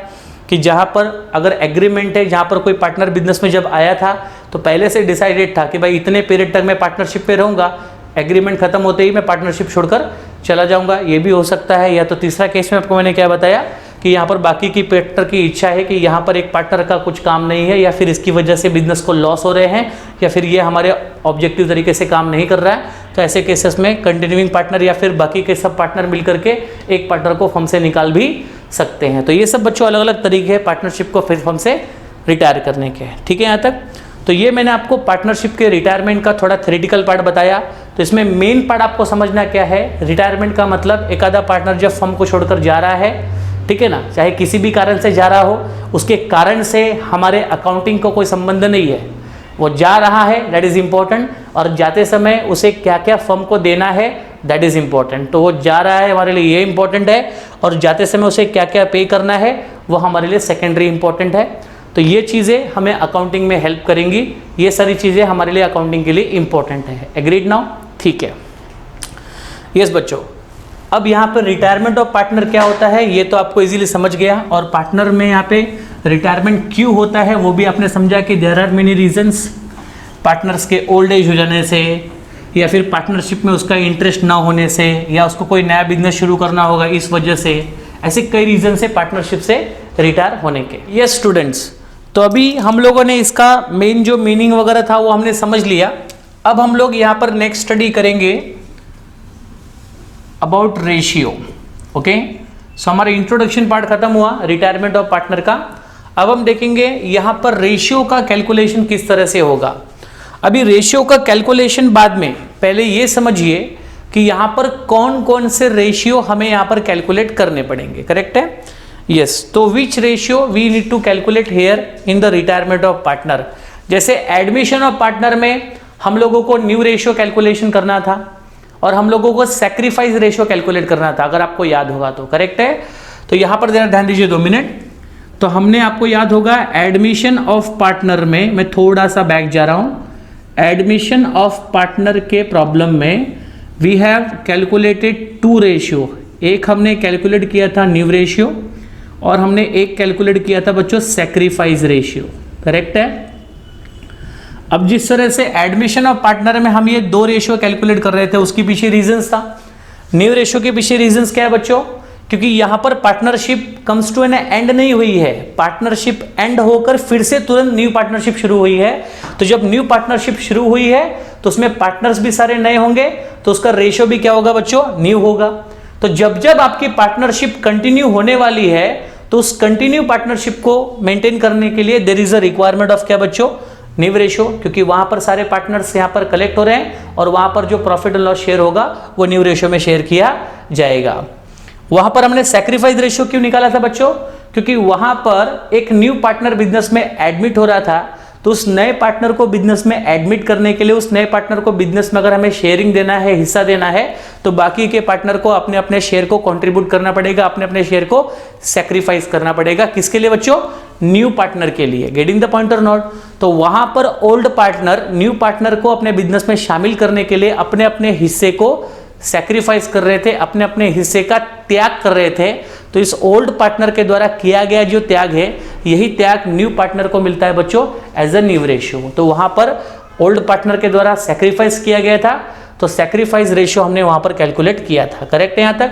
कि जहाँ पर अगर एग्रीमेंट है, जहाँ पर कोई पार्टनर बिजनेस में जब आया था तो पहले से डिसाइडेड था कि भाई इतने पीरियड तक मैं पार्टनरशिप पे रहूँगा, एग्रीमेंट खत्म होते ही मैं पार्टनरशिप छोड़कर चला जाऊँगा, ये भी हो सकता है। या तो तीसरा केस में आपको मैंने क्या बताया कि यहाँ पर बाकी की पार्टनर की इच्छा है कि यहाँ पर एक पार्टनर का कुछ काम नहीं है, या फिर इसकी वजह से बिजनेस को लॉस हो रहे हैं, या फिर ये हमारे ऑब्जेक्टिव तरीके से काम नहीं कर रहा है। तो ऐसे केसेस में कंटिन्यूइंग पार्टनर या फिर बाकी के सब पार्टनर मिलकर के एक पार्टनर को फर्म से निकाल भी सकते हैं। तो ये सब बच्चों अलग अलग तरीके हैं पार्टनरशिप को फिर फर्म से रिटायर करने के। ठीक है यहाँ तक। तो ये मैंने आपको पार्टनरशिप के रिटायरमेंट का थोड़ा थ्योरेटिकल पार्ट बताया। तो इसमें मेन पार्ट आपको समझना क्या है, रिटायरमेंट का मतलब एक आधा पार्टनर जब फर्म को छोड़कर जा रहा है, ठीक है ना, चाहे किसी भी कारण से जा रहा हो, उसके कारण से हमारे अकाउंटिंग को कोई संबंध नहीं है, वो जा रहा है दैट इज इंपॉर्टेंट, और जाते समय उसे क्या क्या फर्म को देना है दैट इज इंपॉर्टेंट। तो वो जा रहा है हमारे लिए ये इंपॉर्टेंट है, और जाते समय उसे क्या क्या पे करना है वो हमारे लिए सेकेंडरी इंपॉर्टेंट है। तो ये चीज़ें हमें अकाउंटिंग में हेल्प करेंगी, ये सारी चीज़ें हमारे लिए अकाउंटिंग के लिए इंपॉर्टेंट है। Agreed now? ठीक है। यस बच्चों, अब यहाँ पर रिटायरमेंट ऑफ पार्टनर क्या होता है ये तो आपको इजीली समझ गया, और पार्टनर में यहाँ पे रिटायरमेंट क्यों होता है वो भी आपने समझा कि there are many reasons, partners के ओल्ड एज हो जाने से, या फिर पार्टनरशिप में उसका इंटरेस्ट ना होने से, या उसको कोई नया बिजनेस शुरू करना होगा इस वजह से, ऐसे कई रीजन से पार्टनरशिप से रिटायर होने के। यस स्टूडेंट्स, तो अभी हम लोगों ने इसका मेन जो मीनिंग वगैरह था वो हमने समझ लिया। अब हम लोग यहाँ पर नेक्स्ट स्टडी करेंगे अबाउट रेशियो। ओके, सो हमारा इंट्रोडक्शन पार्ट खत्म हुआ रिटायरमेंट ऑफ पार्टनर का। अब हम देखेंगे यहाँ पर रेशियो का कैलकुलेशन किस तरह से होगा। अभी रेशियो का कैलकुलेशन बाद में, पहले ये समझिए कि यहाँ पर कौन कौन से रेशियो हमें यहाँ पर कैलकुलेट करने पड़ेंगे। करेक्ट है? यस। तो which ratio we need to calculate here in the retirement of partner. जैसे एडमिशन ऑफ पार्टनर में हम लोगों को न्यू रेशियो कैलकुलेशन करना था, और हम लोगों को सैक्रिफाइस रेशियो कैलकुलेट करना था, अगर आपको याद होगा तो। करेक्ट है? तो यहाँ पर जरा ध्यान दीजिए 2 मिनट। तो हमने, आपको याद होगा, एडमिशन ऑफ पार्टनर में, मैं थोड़ा सा बैक जा रहा हूँ, एडमिशन ऑफ पार्टनर के प्रॉब्लम में वी हैव कैलकुलेटेड 2 रेशियो। एक हमने कैलकुलेट किया था न्यू रेशियो, और हमने एक कैलकुलेट किया था बच्चों सैक्रिफाइस रेशियो। करेक्ट है? अब जिस तरह से एडमिशन ऑफ पार्टनर में हम ये 2 रेशियो कैलकुलेट कर रहे थे, उसके पीछे रीजंस था। न्यू रेशियो के पीछे रीजंस क्या है बच्चों? क्योंकि यहाँ पर partnership comes to an end नहीं हुई है, पार्टनरशिप एंड होकर फिर से तुरंत न्यू पार्टनरशिप शुरू हुई है। तो जब न्यू पार्टनरशिप शुरू हुई है तो उसमें पार्टनर्स भी सारे नए होंगे, तो उसका रेशियो भी क्या होगा बच्चों? न्यू होगा। तो जब जब आपकी पार्टनरशिप कंटिन्यू होने वाली है तो उस कंटिन्यू पार्टनरशिप को मेंटेन करने के लिए there is a requirement of क्या बच्चों? न्यू रेशियो, क्योंकि वहां पर सारे पार्टनर्स यहां पर कलेक्ट हो रहे हैं, और वहां पर जो प्रॉफिट एंड लॉस शेयर होगा वो न्यू रेशियो में शेयर किया जाएगा। वहां पर हमने सैक्रिफाइस रेशियो क्यों निकाला था बच्चों? क्योंकि वहां पर एक न्यू पार्टनर बिजनेस में एडमिट हो रहा था, तो उस नए पार्टनर को बिजनेस में एडमिट करने के लिए, उस नए पार्टनर को बिजनेस में अगर हमें शेयरिंग देना है, हिस्सा देना है, तो बाकी के पार्टनर को अपने अपने शेयर को कंट्रीब्यूट करना पड़ेगा, अपने अपने शेयर को सैक्रिफाइस करना पड़ेगा। किसके लिए बच्चों? न्यू पार्टनर के लिए। गेटिंग द पॉइंट और नॉट? तो वहां पर ओल्ड पार्टनर न्यू पार्टनर को अपने बिजनेस में शामिल करने के लिए अपने अपने हिस्से को सैक्रिफाइस कर रहे थे, अपने अपने हिस्से का त्याग कर रहे थे। तो इस ओल्ड पार्टनर के द्वारा किया गया जो त्याग है, यही त्याग न्यू पार्टनर को मिलता है बच्चों एज अ न्यू रेशियो। तो वहां पर ओल्ड पार्टनर के द्वारा सैक्रिफाइस किया गया था, तो सैक्रिफाइस रेशियो हमने वहां पर कैलकुलेट किया था। करेक्ट है यहां तक?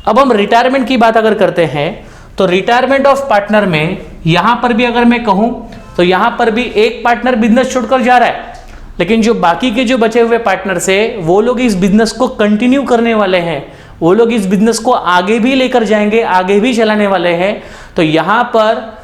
अब हम रिटायरमेंट की बात अगर करते हैं, तो रिटायरमेंट ऑफ पार्टनर में यहां पर भी अगर मैं कहूं तो यहां पर भी एक पार्टनर बिजनेस छोड़कर जा रहा है, लेकिन जो बाकी के जो बचे हुए पार्टनर्स है वो लोग इस बिजनेस को कंटिन्यू करने वाले हैं, वो लोग इस बिजनेस को आगे भी लेकर जाएंगे, आगे भी चलाने वाले हैं। तो यहां पर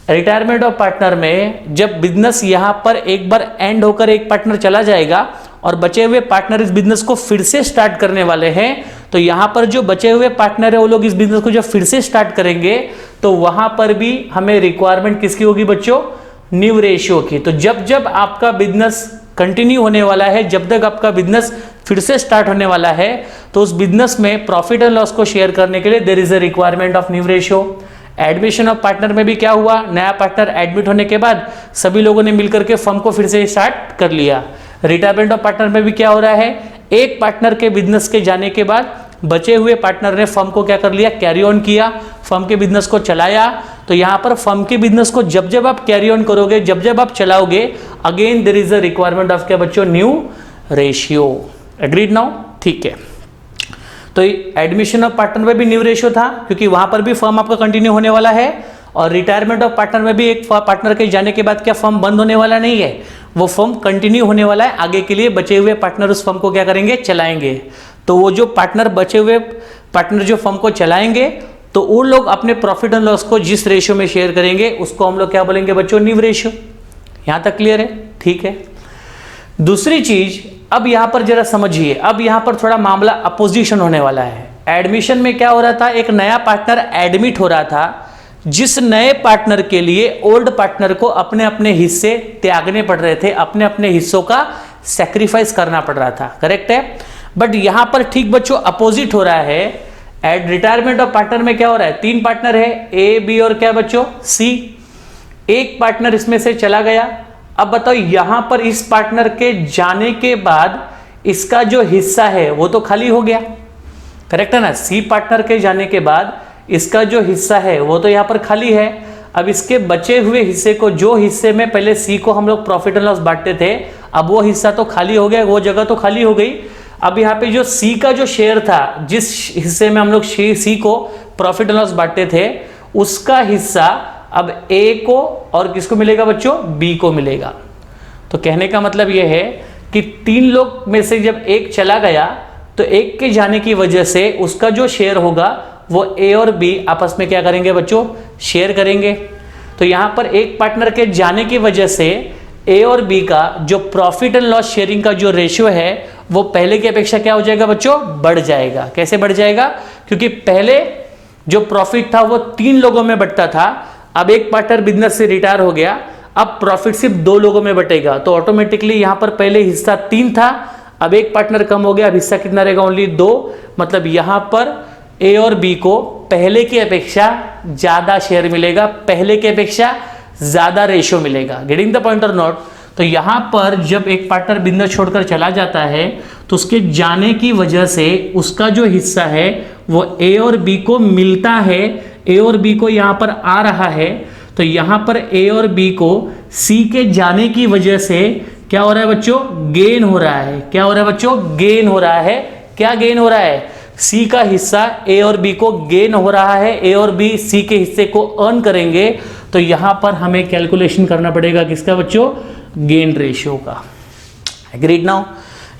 रिटायरमेंट ऑफ पार्टनर में जब बिजनेस यहां पर एक बार एंड होकर एक पार्टनर चला जाएगा और बचे हुए पार्टनर इस बिजनेस को फिर से स्टार्ट करने वाले हैं, तो यहां पर जो बचे हुए पार्टनर है वो लोग इस बिजनेस को जब फिर से स्टार्ट करेंगे तो वहां पर भी हमें रिक्वायरमेंट किसकी होगी बच्चों? न्यू रेशियो की। तो जब जब आपका बिजनेस कंटिन्यू होने वाला है, जब तक आपका बिजनेस फिर से स्टार्ट होने वाला है, तो उस बिजनेस में प्रॉफिट एंड लॉस को शेयर करने के लिए there is a requirement of new ratio. Admission of partner में भी क्या हुआ? नया पार्टनर एडमिट होने के बाद सभी लोगों ने मिलकर के फर्म को फिर से स्टार्ट कर लिया। रिटायरमेंट ऑफ पार्टनर में भी क्या हो रहा है? एक पार्टनर के बिजनेस के जाने के बाद बचे हुए पार्टनर ने फर्म को क्या कर लिया? कैरी ऑन किया, फर्म के बिजनेस को चलाया। तो यहां पर फर्म के बिजनेस को जब जब आप कैरी ऑन करोगे, जब जब आप चलाओगे, again there is a requirement of क्या बच्चों? New ratio. Agreed now? ठीक है। तो एडमिशन ऑफ पार्टनर में भी न्यू रेशियो था, क्योंकि वहां पर भी फर्म आपका कंटिन्यू होने वाला है, और रिटायरमेंट ऑफ पार्टनर में भी एक पार्टनर के जाने के बाद क्या फर्म बंद होने वाला नहीं है, वो फर्म कंटिन्यू होने वाला है। आगे के लिए बचे हुए पार्टनर उस फर्म को क्या करेंगे? चलाएंगे। तो वो जो पार्टनर बचे हुए पार्टनर जो फर्म को चलाएंगे, तो वो लोग अपने प्रॉफिट एंड लॉस को जिस रेशियो में शेयर करेंगे उसको हम लोग क्या बोलेंगे बच्चों? New ratio. यहां तक क्लियर है? ठीक है। दूसरी चीज अब यहां पर जरा समझिए, अब यहां पर थोड़ा मामला अपोजिशन होने वाला है। एडमिशन में क्या हो रहा था? एक नया पार्टनर एडमिट हो रहा था, जिस नए पार्टनर के लिए ओल्ड पार्टनर को अपने अपने हिस्से त्यागने पड़ रहे थे, अपने अपने हिस्सों का सैक्रिफाइस करना पड़ रहा था, करेक्ट है। बट यहां पर ठीक बच्चों अपोजिट हो रहा है। एट रिटायरमेंट ऑफ पार्टनर में क्या हो रहा है, 3 पार्टनर है, ए बी और क्या बच्चों सी। एक पार्टनर इसमें से चला गया। अब बताओ यहां पर इस पार्टनर के जाने के बाद इसका जो हिस्सा है वो तो खाली हो गया, करेक्ट है ना। सी पार्टनर के जाने के बाद इसका जो हिस्सा है वो तो यहां पर खाली है। अब इसके बचे हुए हिस्से को, जो हिस्से में पहले सी को हम लोग प्रॉफिट एंड लॉस बांटते थे, अब वो हिस्सा तो खाली हो गया, वो जगह तो खाली हो गई। अब यहाँ पे जो सी का जो शेयर था, जिस हिस्से में हम लोग सी को प्रॉफिट एंड लॉस बांटते थे, उसका हिस्सा अब ए को और किसको मिलेगा बच्चों, बी को मिलेगा। तो कहने का मतलब यह है कि 3 लोग में से जब एक चला गया तो एक के जाने की वजह से उसका जो शेयर होगा वो ए और बी आपस में क्या करेंगे बच्चों, शेयर करेंगे। तो यहां पर एक पार्टनर के जाने की वजह से ए और बी का जो प्रॉफिट एंड लॉस शेयरिंग का जो रेशियो है वो पहले की अपेक्षा क्या हो जाएगा बच्चों, बढ़ जाएगा। कैसे बढ़ जाएगा, क्योंकि पहले जो प्रॉफिट था वो 3 लोगों में बंटता था, अब एक पार्टनर बिजनेस से रिटायर हो गया, अब प्रॉफिट सिर्फ 2 लोगों में बटेगा। तो ऑटोमेटिकली यहां पर पहले हिस्सा 3 था, अब एक पार्टनर कम हो गया, अब हिस्सा कितना रहेगा, ओनली 2। मतलब यहां पर ए और बी को पहले की अपेक्षा ज्यादा शेयर मिलेगा, पहले की अपेक्षा ज्यादा रेशियो मिलेगा। गेटिंग द पॉइंट और नॉट। तो यहां पर जब एक पार्टनर बिजनेस छोड़कर चला जाता है तो उसके जाने की वजह से उसका जो हिस्सा है वो ए और बी को मिलता है, ए और बी को यहां पर आ रहा है। तो यहां पर ए और बी को सी के जाने की वजह से क्या हो रहा है बच्चों, गेन हो रहा है। क्या हो रहा है बच्चों, गेन हो रहा है। क्या गेन हो रहा है, सी का हिस्सा ए और बी को गेन हो रहा है, ए और बी सी के हिस्से को अर्न करेंगे। तो यहां पर हमें कैलकुलेशन करना पड़ेगा किसका बच्चों, गेन रेशियो का। Agreed now.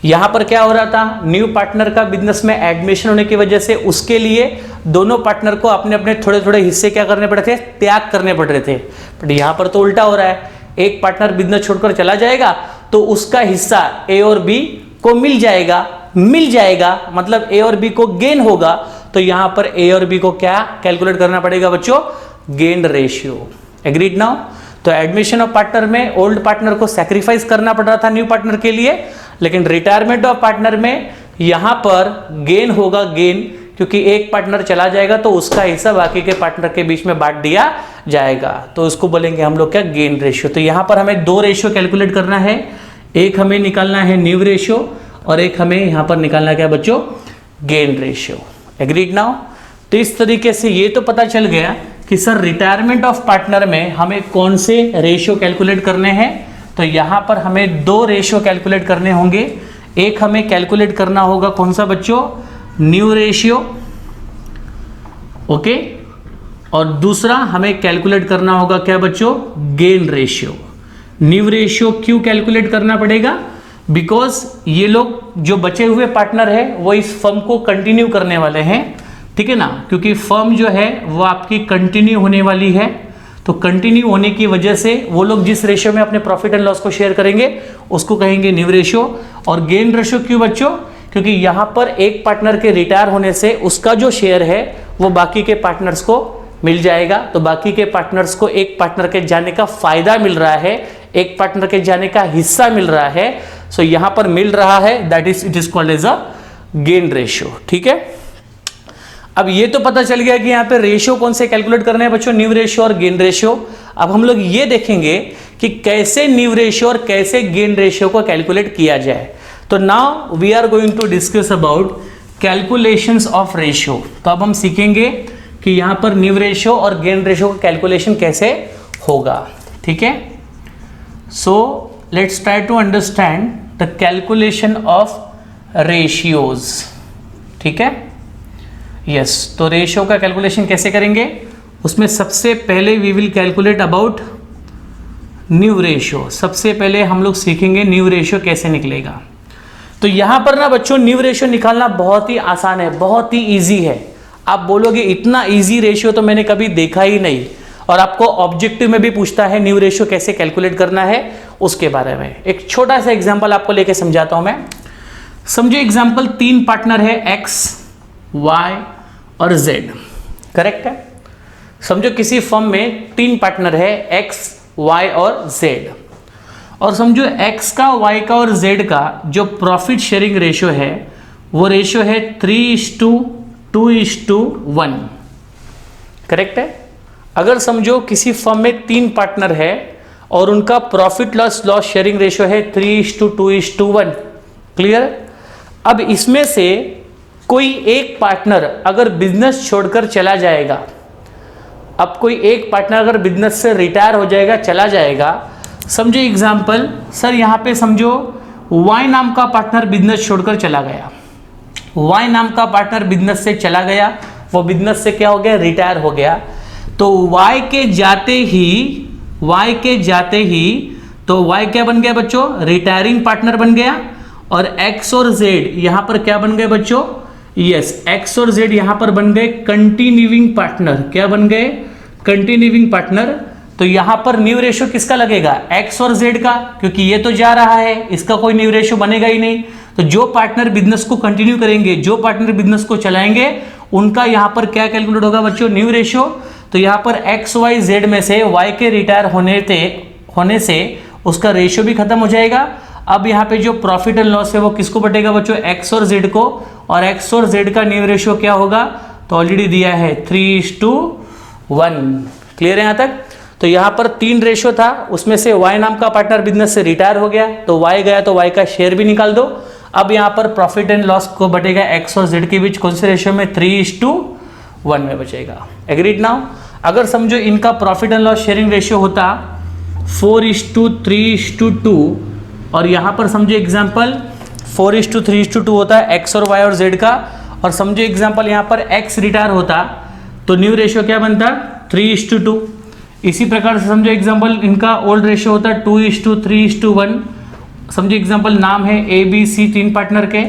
यहां पर क्या हो रहा था, न्यू पार्टनर का बिजनेस में एडमिशन होने की वजह से उसके लिए दोनों पार्टनर को अपने अपने थोड़े थोड़े हिस्से क्या करने पड़े थे, त्याग करने पड़ रहे थे। बट यहां पर तो उल्टा हो रहा है, एक पार्टनर बिजनेस छोड़कर चला जाएगा तो उसका हिस्सा ए और बी को मिल जाएगा, मतलब ए और बी को गेन होगा। तो यहां पर ए और बी को क्या कैलकुलेट करना पड़ेगा बच्चों, गेन रेशियो। Agreed now. तो एडमिशन ऑफ पार्टनर में ओल्ड पार्टनर को सैक्रिफाइस करना पड़ रहा था न्यू पार्टनर के लिए, लेकिन रिटायरमेंट ऑफ पार्टनर में यहां पर गेन होगा, गेन, क्योंकि एक पार्टनर चला जाएगा तो उसका हिस्सा बाकी के पार्टनर के बीच में बांट दिया जाएगा। तो उसको बोलेंगे हम लोग क्या, गेन रेशियो। तो यहां पर हमें 2 रेशियो कैलकुलेट करना है, एक हमें निकालना है न्यू रेशियो और एक हमें यहां पर निकालना क्या बच्चों, गेन रेशियो। Agreed now. तो इस तरीके से ये तो पता चल गया कि सर रिटायरमेंट ऑफ पार्टनर में हमें कौन से रेशियो कैलकुलेट करने हैं। तो यहां पर हमें 2 रेशियो कैलकुलेट करने होंगे। एक हमें कैलकुलेट करना होगा कौन सा बच्चों, न्यू रेशियो, ओके, और दूसरा हमें कैलकुलेट करना होगा क्या बच्चों, गेन रेशियो। न्यू रेशियो क्यों कैलकुलेट करना पड़ेगा, बिकॉज ये लोग जो बचे हुए पार्टनर है वो इस फर्म को कंटिन्यू करने वाले हैं, ठीक है ना, क्योंकि फर्म जो है वो आपकी कंटिन्यू होने वाली है। तो कंटिन्यू होने की वजह से वो लोग जिस रेशियो में अपने प्रॉफिट एंड लॉस को शेयर करेंगे उसको कहेंगे न्यू रेशियो। और गेन रेशियो क्यों बच्चों, क्योंकि यहां पर एक पार्टनर के रिटायर होने से उसका जो शेयर है वो बाकी के पार्टनर्स को मिल जाएगा। तो बाकी के पार्टनर्स को एक पार्टनर के जाने का फायदा मिल रहा है, एक पार्टनर के जाने का हिस्सा मिल रहा है। सो यहां पर मिल रहा है, that is it is called as a gain ratio. ठीक है, अब ये तो पता चल गया कि यहाँ पे रेशियो कौन से कैलकुलेट करने हैं बच्चों, न्यू रेशियो और गेन रेशियो। अब हम लोग ये देखेंगे कि कैसे न्यू रेशियो और कैसे गेन रेशियो को कैलकुलेट किया जाए। तो now we are going to discuss about calculations of ratio. तो अब हम सीखेंगे कि यहाँ पर न्यू रेशियो और गेन रेशियो का कैलकुलेशन कैसे होगा। ठीक है, so let's try to understand the calculation of ratios. ठीक है, यस, तो रेशियो का कैलकुलेशन कैसे करेंगे, उसमें सबसे पहले we will calculate about new ratio. सबसे पहले हम लोग सीखेंगे न्यू रेशियो कैसे निकलेगा। तो यहां पर ना बच्चों न्यू रेशियो निकालना बहुत ही आसान है, बहुत ही इजी है। आप बोलोगे इतना इजी रेशियो तो मैंने कभी देखा ही नहीं, और आपको ऑब्जेक्टिव में भी पूछता है न्यू रेशियो कैसे कैलकुलेट करना है उसके बारे में। एक छोटा सा एग्जांपल आपको लेके समझाता हूं मैं। समझो एग्जांपल, 3 पार्टनर है, एक्स, वाई और जेड, करेक्ट है। समझो किसी फर्म में 3 पार्टनर है, X, Y और Z, और समझो X का, Y का और Z का जो प्रॉफिट शेयरिंग रेशियो है वो रेशियो है 3:2:1। करेक्ट है। अगर समझो किसी फर्म में 3 पार्टनर है और उनका प्रॉफिट लॉस शेयरिंग रेशियो है 3:2:1। क्लियर। अब इसमें से कोई एक पार्टनर अगर बिजनेस छोड़कर चला जाएगा, अब कोई एक पार्टनर अगर बिजनेस से रिटायर हो जाएगा, चला जाएगा, समझो एग्जांपल, सर यहाँ पे समझो Y नाम का पार्टनर बिजनेस छोड़कर चला गया, Y नाम का पार्टनर बिजनेस से चला गया, वो बिजनेस से क्या हो गया, रिटायर हो गया। तो Y के जाते ही तो Y क्या बन गया बच्चों, रिटायरिंग पार्टनर बन गया, और X और Z यहां पर क्या बन गए बच्चों, यस, X और Z यहां पर बन गए कंटिन्यूइंग पार्टनर। क्या बन गए, कंटिन्यूइंग पार्टनर। तो यहां पर न्यू रेशियो किसका लगेगा, X और Z का, क्योंकि ये तो जा रहा है, इसका कोई न्यू रेशियो बनेगा ही नहीं। तो जो पार्टनर बिजनेस को कंटिन्यू करेंगे, जो पार्टनर बिजनेस को चलाएंगे, उनका यहां पर क्या कैलकुलेट होगा बच्चों, न्यू रेशियो। तो यहां पर X, Y, Z में से Y के रिटायर होने से उसका रेशियो भी खत्म हो जाएगा। अब यहाँ पे जो प्रॉफिट एंड लॉस है वो किसको बटेगा बच्चों, X और Z को, और X और Z का न्यू रेशियो क्या होगा, तो ऑलरेडी दिया है 3:1। क्लियर है यहाँ तक। तो यहाँ पर 3 रेशियो था, उसमें से Y नाम का पार्टनर बिजनेस से रिटायर हो गया, तो Y गया तो Y का शेयर भी निकाल दो। अब यहाँ पर प्रॉफिट एंड लॉस को बटेगा X और Z के बीच कौन से रेशियो में, 3:1 में बचेगा। Agreed now. अगर समझो इनका profit and loss sharing ratio होता 4:3:2, और यहाँ पर समझो एग्जाम्पल 4:3:2 होता है X और Y और Z का, और समझो एग्जाम्पल यहाँ पर X रिटायर होता तो न्यू रेशियो क्या बनता, 3:2। इसी प्रकार से समझो एग्जाम्पल इनका ओल्ड रेशियो होता है 2:3:1। समझो एग्जाम्पल नाम है ABC 3 पार्टनर के,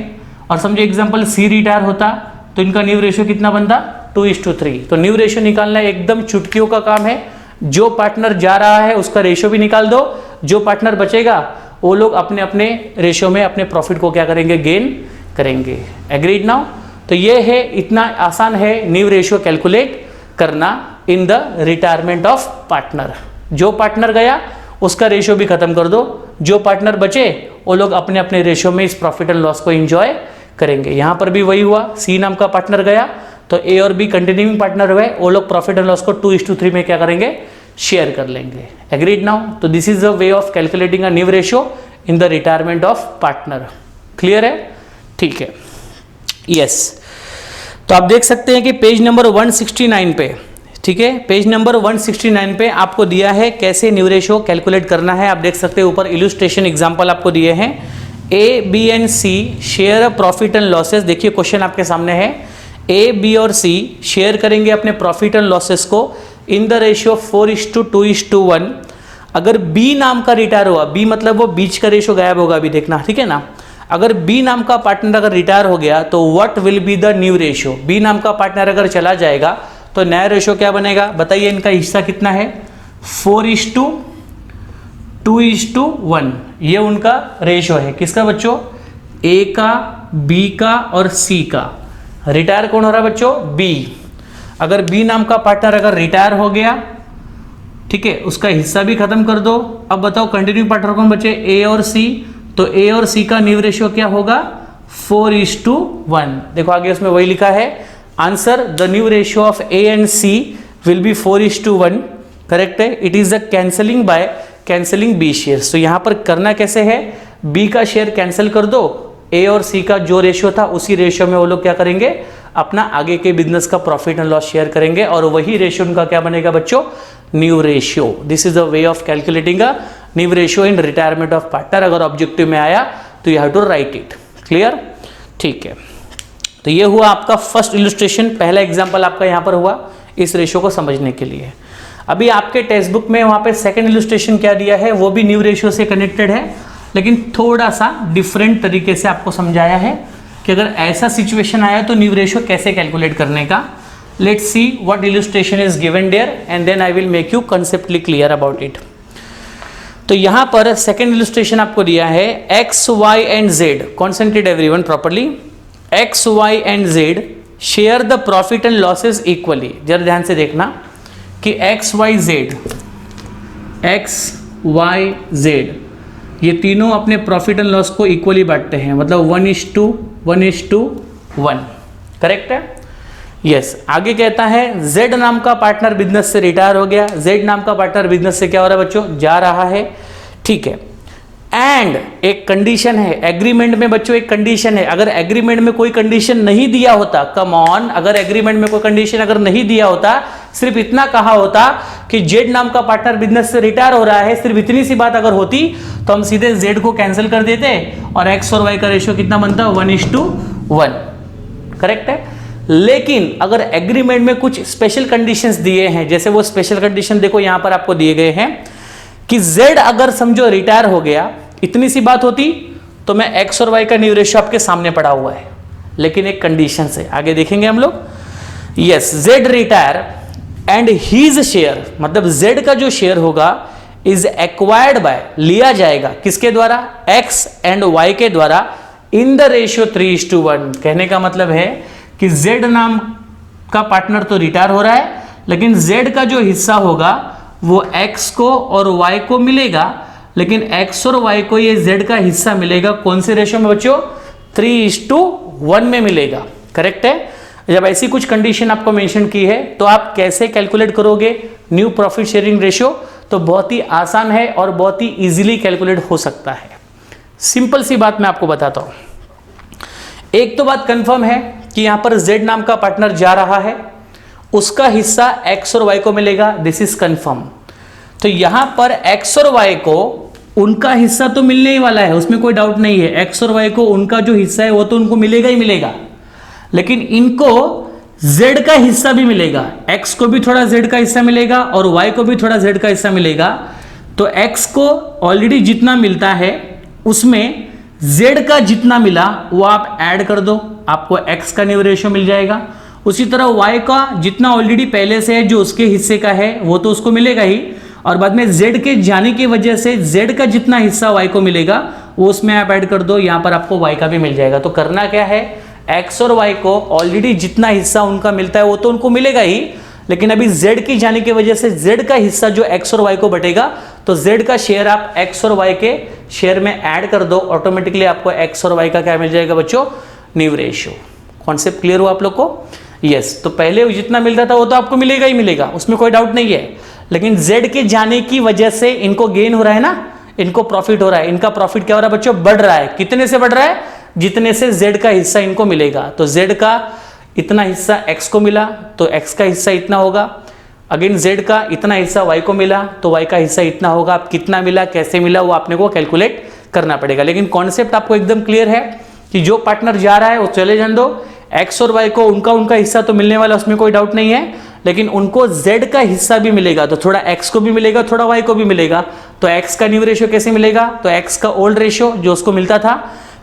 और समझो एग्जाम्पल C रिटायर होता तो इनका न्यू रेशियो कितना बनता, 2:3। तो न्यू रेशियो निकालना एकदम चुटकियों का काम है। जो पार्टनर जा रहा है उसका रेशियो भी निकाल दो, जो पार्टनर बचेगा वो लोग अपने अपने रेशियो में अपने प्रॉफिट को क्या करेंगे, गेन करेंगे। Agreed now. तो ये है, इतना आसान है न्यू रेशियो कैलकुलेट करना इन द रिटायरमेंट ऑफ पार्टनर। जो पार्टनर गया उसका रेशियो भी खत्म कर दो, जो पार्टनर बचे वो लोग अपने अपने रेशियो में इस प्रॉफिट एंड लॉस को एंजॉय करेंगे। यहां पर भी वही हुआ, C नाम का पार्टनर गया तो A और B कंटिन्यूइंग पार्टनर हुए, वो लोग प्रॉफिट एंड लॉस को 2:3 में क्या करेंगे, शेयर कर लेंगे। Agreed now. तो this is the way of calculating a new ratio in the retirement of partner. Clear है, ठीक है, यस। तो आप देख सकते हैं कि पेज नंबर 169 पे, ठीक है, पेज नंबर 169 पे आपको दिया है कैसे न्यू रेशियो कैलकुलेट करना है। आप देख सकते हैं ऊपर इलस्ट्रेशन एग्जांपल आपको दिए हैं, A, B and C share profit and losses. देखिए क्वेश्चन आपके सामने है, A, B और C शेयर करेंगे अपने प्रॉफिट एंड लॉसेस को इन द रेशियो 4:2:1। अगर B नाम का रिटायर हुआ, B मतलब वो बीच का रेशियो गायब होगा अभी, देखना, ठीक है ना। अगर B नाम का पार्टनर अगर रिटायर हो गया तो what will be the new ratio. B नाम का पार्टनर अगर चला जाएगा तो नया रेशियो क्या बनेगा, बताइए। इनका हिस्सा कितना है, 4:2:1। ये उनका रेशियो है, किसका बच्चों, A का, B का और C का। रिटायर कौन हो रहा है बच्चों, B। अगर B नाम का पार्टनर अगर रिटायर हो गया, ठीक है, उसका हिस्सा भी खत्म कर दो। अब बताओ कंटिन्यू पार्टनर कौन बचे, A और C। तो A और C का न्यू रेशियो क्या होगा, 4:1। देखो आगे उसमें वही लिखा है, answer the new ratio of A and C will be 4:1। Correct है। It is the cancelling by cancelling B shares. तो यहां पर करना कैसे है, B का शेयर कैंसिल कर दो, A और C का जो रेशियो था उसी रेशियो में वो लोग क्या करेंगे, अपना आगे के बिजनेस का प्रॉफिट एंड लॉस शेयर करेंगे, और वही रेशियो उनका क्या बनेगा बच्चों, new ratio. This is the way of calculating a new ratio in retirement of partner. अगर ऑब्जेक्टिव में आया तो you have to write it. Clear, ठीक है। तो ये हुआ आपका फर्स्ट इलस्ट्रेशन, पहला एग्जांपल आपका यहाँ पर हुआ इस रेशियो को समझने के लिए। अभी आपके टेक्स्ट बुक में वहाँ पे सेकंड इलस्ट्रेशन क्या दिया है, वो भी न्यू रेशियो से कनेक्टेड है, लेकिन थोड़ा सा डिफरेंट तरीके से आपको समझाया है कि अगर ऐसा सिचुएशन आया तो न्यू रेशियो कैसे कैलकुलेट करने का। Let's see what illustration is given there and then I will make you conceptually clear about it. तो यहाँ पर सेकंड इलस्ट्रेशन आपको दिया है, X, Y and Z, concentrate everyone properly, X, Y and Z share the profit and losses equally. जरा ध्यान से देखना, कि एक्स वाई जेड ये तीनों अपने प्रॉफिट एंड लॉस को इक्वली बांटते हैं, मतलब 1:1:1। करेक्ट है? यस। आगे कहता है जेड नाम का पार्टनर बिजनेस से रिटायर हो गया। जेड नाम का पार्टनर बिजनेस से क्या हो रहा है बच्चों? जा रहा है। ठीक है। एंड एक कंडीशन है एग्रीमेंट में बच्चों, एक कंडीशन है। अगर एग्रीमेंट में कोई कंडीशन नहीं दिया होता, कम ऑन, अगर एग्रीमेंट में कोई कंडीशन अगर नहीं दिया होता, सिर्फ इतना कहा होता कि जेड नाम का पार्टनर बिजनेस से रिटायर हो रहा है, सिर्फ इतनी सी बात अगर होती तो हम सीधे जेड को कैंसिल कर देते और एक्स और वाई का रेशियो कितना बनता? 1:1। करेक्ट है? लेकिन अगर एग्रीमेंट में कुछ स्पेशल कंडीशंस दिए हैं, जैसे वो स्पेशल कंडीशन देखो यहां पर आपको दिए गए हैं कि जेड अगर समझो रिटायर हो गया, इतनी सी बात होती तो मैं एक्स और वाई का न्यू रेशियो आपके सामने पड़ा हुआ है, लेकिन एक कंडीशन से आगे देखेंगे हम लोग। Yes, Z retire and his share, मतलब जेड का जो शेयर होगा इज एक्वायर्ड बाय, लिया जाएगा किसके द्वारा? एक्स एंड वाई के द्वारा इन द रेशियो 3:1। कहने का मतलब है कि जेड नाम का पार्टनर तो रिटायर हो रहा है, लेकिन जेड का जो हिस्सा होगा वो एक्स को और वाई को मिलेगा, लेकिन एक्स और वाई को ये जेड का हिस्सा मिलेगा कौन से रेशियो में बच्चों? 3:1 में मिलेगा। करेक्ट है? जब ऐसी कुछ कंडीशन आपको मेंशन की है तो आप कैसे कैलकुलेट करोगे न्यू प्रॉफिट शेयरिंग रेशियो? तो बहुत ही आसान है और बहुत ही इजीली कैलकुलेट हो सकता है। सिंपल सी बात मैं आपको बताता हूं। एक तो बात कंफर्म है कि यहां पर जेड नाम का पार्टनर जा रहा है, उसका हिस्सा एक्स और वाई को मिलेगा, दिस इज कंफर्म। तो यहां पर एक्स और वाई को उनका हिस्सा तो मिलने ही वाला है, उसमें कोई डाउट नहीं है। एक्स और वाई को उनका जो हिस्सा है वो तो उनको मिलेगा ही मिलेगा, लेकिन इनको जेड का हिस्सा भी मिलेगा। एक्स को भी थोड़ा जेड का हिस्सा मिलेगा और वाई को भी थोड़ा जेड का हिस्सा मिलेगा। तो एक्स को ऑलरेडी जितना मिलता है उसमें जेड का जितना मिला वो आप ऐड कर दो, आपको एक्स का न्यू रेशियो मिल जाएगा। उसी तरह वाई का जितना ऑलरेडी पहले से है जो उसके हिस्से का है वो तो उसको मिलेगा ही, और बाद में जेड के जाने की वजह से जेड का जितना हिस्सा वाई को मिलेगा वो उसमें आप ऐड कर दो, यहां पर आपको वाई का भी मिल जाएगा। तो करना क्या है, एक्स और वाई को ऑलरेडी जितना हिस्सा उनका मिलता है वो तो उनको मिलेगा ही, लेकिन अभी जेड की जाने की वजह से जेड का हिस्सा जो एक्स और वाई को बटेगा तो जेड का शेयर आप एक्स और वाई के शेयर में ऐड कर दो, ऑटोमेटिकली आपको एक्स और वाई का क्या मिल जाएगा बच्चों? New ratio. कॉन्सेप्ट क्लियर हुआ आप लोग को? यस। तो पहले जितना मिलता था वो तो आपको मिलेगा ही मिलेगा, उसमें कोई डाउट नहीं है, लेकिन जेड के जाने की वजह से इनको गेन हो रहा है ना, इनको प्रॉफिट हो रहा है। इनका प्रॉफिट क्या हो रहा है बच्चों? बढ़ रहा है। कितने से बढ़ रहा है? जितने से जेड का हिस्सा इनको मिलेगा। तो जेड का इतना हिस्सा एक्स को मिला तो एक्स का हिस्सा इतना होगा, अगेन जेड का इतना हिस्सा वाई को मिला तो वाई का हिस्सा इतना होगा। अब कितना मिला, कैसे मिला, वो आपने को कैलकुलेट करना पड़ेगा, लेकिन कॉन्सेप्ट आपको एकदम क्लियर है कि जो पार्टनर जा रहा है वो चले जाने दो। एक्स और वाई को उनका हिस्सा तो मिलने वाला, उसमें कोई डाउट नहीं है, लेकिन उनको जेड का हिस्सा भी मिलेगा, तो थोड़ा एक्स को भी मिलेगा, थोड़ा वाई को भी मिलेगा। तो एक्स का न्यू रेशियो कैसे मिलेगा? तो एक्स का ओल्ड रेशियो जो उसको मिलता था,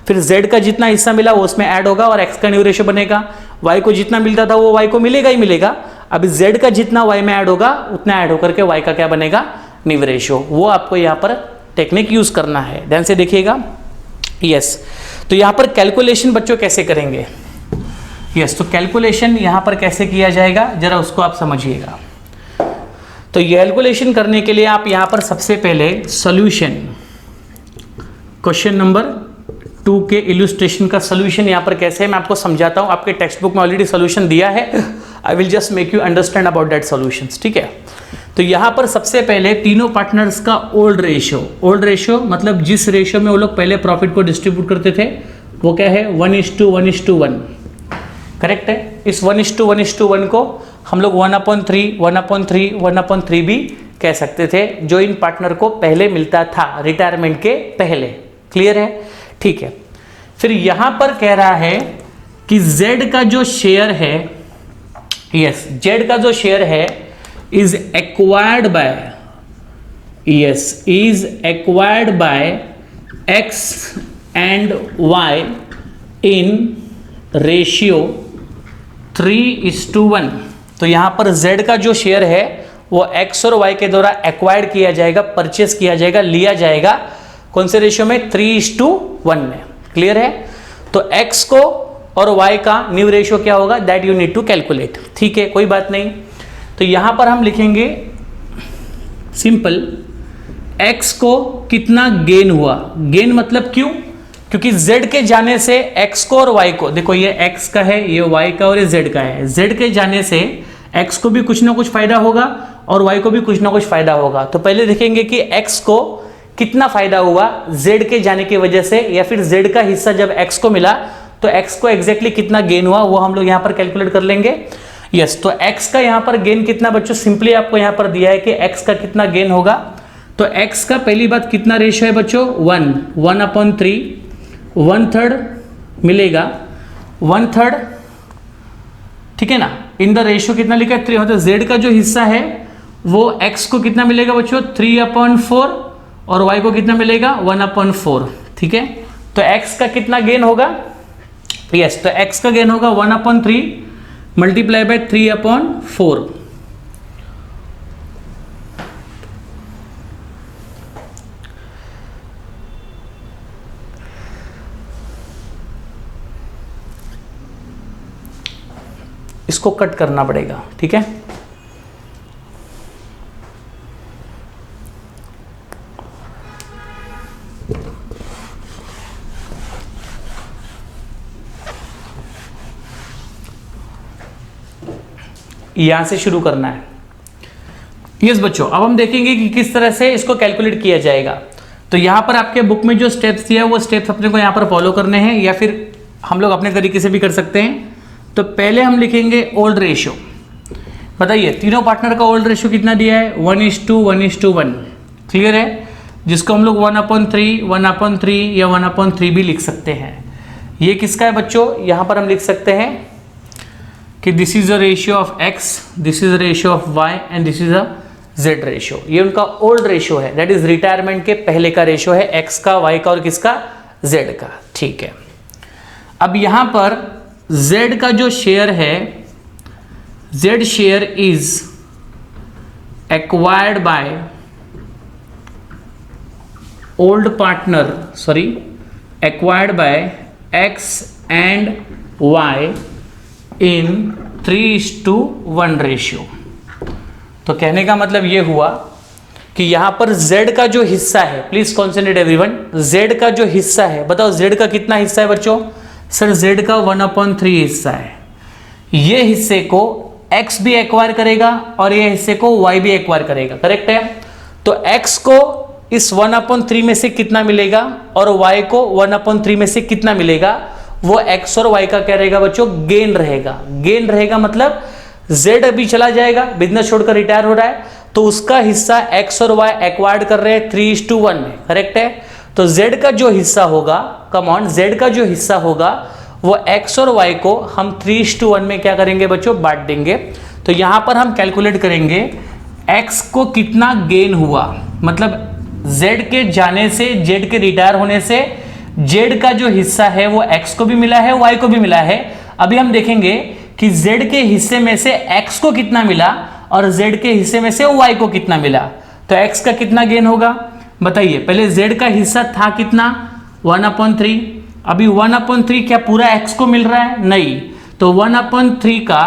फिर जेड का जितना हिस्सा मिला वो उसमें ऐड होगा और एक्स का न्यू रेशियो बनेगा। वाई को जितना मिलता था वो वाई को मिलेगा ही मिलेगा। अब जेड का जितना वाई में ऐड होगा उतना ऐड होकर के वाई का क्या बनेगा? New ratio. वो आपको यहाँ पर टेक्निक यूज करना है, ध्यान से देखिएगा। यस। तो यहाँ पर कैलकुलेशन बच्चों कैसे करेंगे? यस, तो कैलकुलेशन यहां पर कैसे किया जाएगा जरा उसको आप समझिएगा। तो ये कैलकुलेशन करने के लिए आप यहां पर सबसे पहले सॉल्यूशन, क्वेश्चन नंबर 2 के इलस्ट्रेशन का सॉल्यूशन यहां पर कैसे है मैं आपको समझाता हूं। आपके टेक्स्ट बुक में ऑलरेडी सॉल्यूशन दिया है, I will just make you understand about that solutions. ठीक है, तो यहां पर सबसे पहले तीनों पार्टनर्स का ओल्ड रेशियो मतलब जिस रेशियो में वो लोग पहले प्रॉफिट को डिस्ट्रीब्यूट करते थे वो क्या है? 1:1:1। करेक्ट है? इस 1:1:1 को हम लोग 1/3 भी कह सकते थे, जो इन पार्टनर को पहले मिलता था रिटायरमेंट के पहले। क्लियर है? ठीक है। फिर यहां पर कह रहा है कि जेड का जो शेयर है, यस, जेड का जो शेयर है is acquired by X and Y in ratio 3:1। तो यहां पर z का जो शेयर है वो x और y के द्वारा एक्वायर्ड किया जाएगा, परचेस किया जाएगा, लिया जाएगा कौन से रेशियो में? 3:1 में। क्लियर है? तो x को और y का न्यू रेशियो क्या होगा? That you need to calculate. ठीक है, कोई बात नहीं। तो यहां पर हम लिखेंगे सिंपल, x को कितना गेन हुआ, गेन मतलब क्यों, क्योंकि z के जाने से x को और y को, देखो ये x का है, ये y का और ये z का है, z के जाने से x को भी कुछ ना कुछ फायदा होगा और y को भी कुछ ना कुछ फायदा होगा। तो पहले देखेंगे कि x को कितना फायदा हुआ z के जाने की वजह से, या फिर z का हिस्सा जब x को मिला तो x को एग्जैक्टली कितना गेन हुआ वो हम लोग यहाँ पर कैलकुलेट कर लेंगे। यस, तो x का यहाँ पर गेन कितना बच्चों, सिंपली आपको यहाँ पर दिया है कि x का कितना गेन होगा। तो x का पहली बात कितना रेशियो है बच्चों, 1/3, 1/3 मिलेगा, 1/3, ठीक है ना। इन द रेशियो कितना लिखा है 3, मतलब z का जो हिस्सा है वो x को कितना मिलेगा बच्चों 3/4 और y को कितना मिलेगा 1/4, ठीक है। तो x का कितना गेन होगा, यस, तो x का गेन होगा 1/3 मल्टीप्लाई बाय 3/4। इसको कट करना पड़ेगा, ठीक है। यहां से शुरू करना है। यस बच्चों, अब हम देखेंगे कि किस तरह से इसको कैलकुलेट किया जाएगा। तो यहां पर आपके बुक में जो स्टेप्स दिया है वो स्टेप्स अपने को यहां पर फॉलो करने हैं, या फिर हम लोग अपने तरीके से भी कर सकते हैं। तो पहले हम लिखेंगे ओल्ड रेशियो। बताइए तीनों पार्टनर का ओल्ड रेशियो कितना दिया है 1:1:1, क्लियर है, जिसको हम लोग 1/3, 1/3 या 1/3 भी लिख सकते हैं। ये किसका है बच्चों, यहां पर हम लिख सकते हैं कि this is a ratio of x, this is a ratio of y and this is a z ratio. ये उनका ओल्ड रेशियो है, दैट इज रिटायरमेंट के पहले का रेशियो है, x का, y का और किसका z का, ठीक है। अब यहां पर z का जो शेयर है, z share is acquired by old partner, sorry acquired by x and y in 3:1 ratio. तो कहने का मतलब ये हुआ कि यहां पर z का जो हिस्सा है, प्लीज कॉन्सेंट्रेट एवरीवन, z का जो हिस्सा है, बताओ z का कितना हिस्सा है बच्चों, सर z का 1/3 हिस्सा है। ये हिस्से को x भी एक्वायर करेगा और ये हिस्से को y भी एक्वायर करेगा, करेक्ट है। तो x को इस 1/3 में से कितना मिलेगा और y को 1/3 में से कितना मिलेगा, वो x और y का क्या रहेगा बच्चों, गेन रहेगा। गेन रहेगा मतलब z अभी चला जाएगा, बिजनेस छोड़कर रिटायर हो रहा है, तो उसका हिस्सा x और y एक्वायर्ड कर रहे हैं 3:1 में, करेक्ट है। तो z का जो हिस्सा होगा, कम ऑन, z का जो हिस्सा होगा वो x और y को हम 3:1 में क्या करेंगे बच्चों, बांट देंगे। तो यहां पर हम कैलकुलेट करेंगे x को कितना गेन हुआ, मतलब z के जाने से, z के रिटायर होने से z का जो हिस्सा है वो x को भी मिला है, y को भी मिला है। अभी हम देखेंगे कि z के हिस्से में से x को कितना मिला और z के हिस्से में से y को कितना मिला। तो x का कितना गेन होगा बताइए। पहले z का हिस्सा था कितना 1/3, अभी 1/3 क्या पूरा x को मिल रहा है, नहीं, तो 1/3 का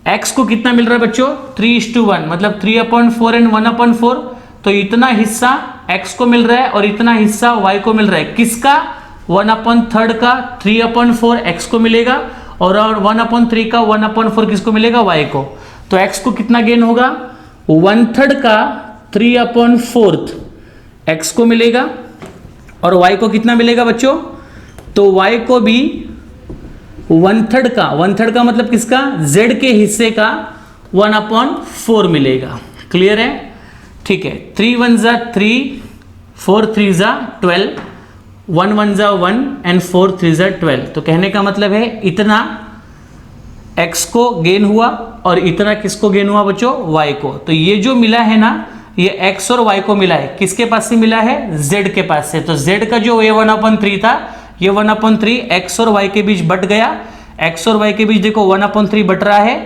x को कितना मिल रहा है बच्चों 3:1, मतलब 3/4 एंड 1/4, तो इतना हिस्सा x को मिल रहा है और इतना हिस्सा y को मिल रहा है। किसका, 1/3 का 3/4 x को मिलेगा और 1/3 का 1/4 किसको मिलेगा, y को। तो x को कितना गेन होगा, 1/3 का 3/4 x को मिलेगा और y को कितना मिलेगा बच्चों, तो y को भी 1/3 का मतलब किसका, z के हिस्से का 1/4 मिलेगा, क्लियर है, ठीक है। 3 1 जा 3, 4 3 जा 12, 1 1 जा 1 एंड 4 3 जा 12। तो कहने का मतलब है इतना x को गेन हुआ और इतना किसको गेन हुआ बच्चों, y को। तो ये जो मिला है ना, ये x और y को मिला है, किसके पास से मिला है, z के पास से। तो z का जो ये 1/3 था, ये 1/3 x और y के बीच बट गया, x और y के बीच देखो 1/3 बट रहा है,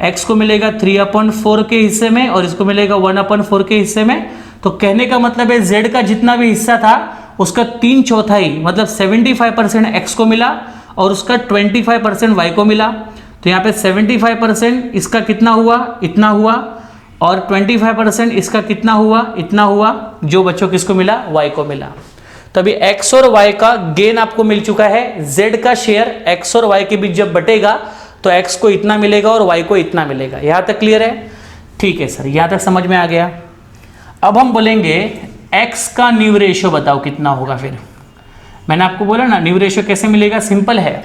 x को मिलेगा 3/4 के हिस्से में और इसको मिलेगा 1/4 के हिस्से में। तो कहने का मतलब है z का जितना भी हिस्सा था उसका 3/4 मतलब 75% x को मिला और उसका 25% y को मिला। तो यहाँ पे 75% इसका कितना हुआ, इतना हुआ, और 25% इसका कितना हुआ, इतना हुआ, जो बच्चों किसको मिला, y को मिला। तो अभी x और y का गेन आपको मिल चुका है। z का शेयर x और y के बीच जब बटेगा तो x को इतना मिलेगा और y को इतना मिलेगा। यहां तक क्लियर है? ठीक है सर, यहां तक समझ में आ गया। अब हम बोलेंगे x का न्यू रेशियो बताओ कितना होगा। फिर मैंने आपको बोला ना न्यू रेशियो कैसे मिलेगा, सिंपल है,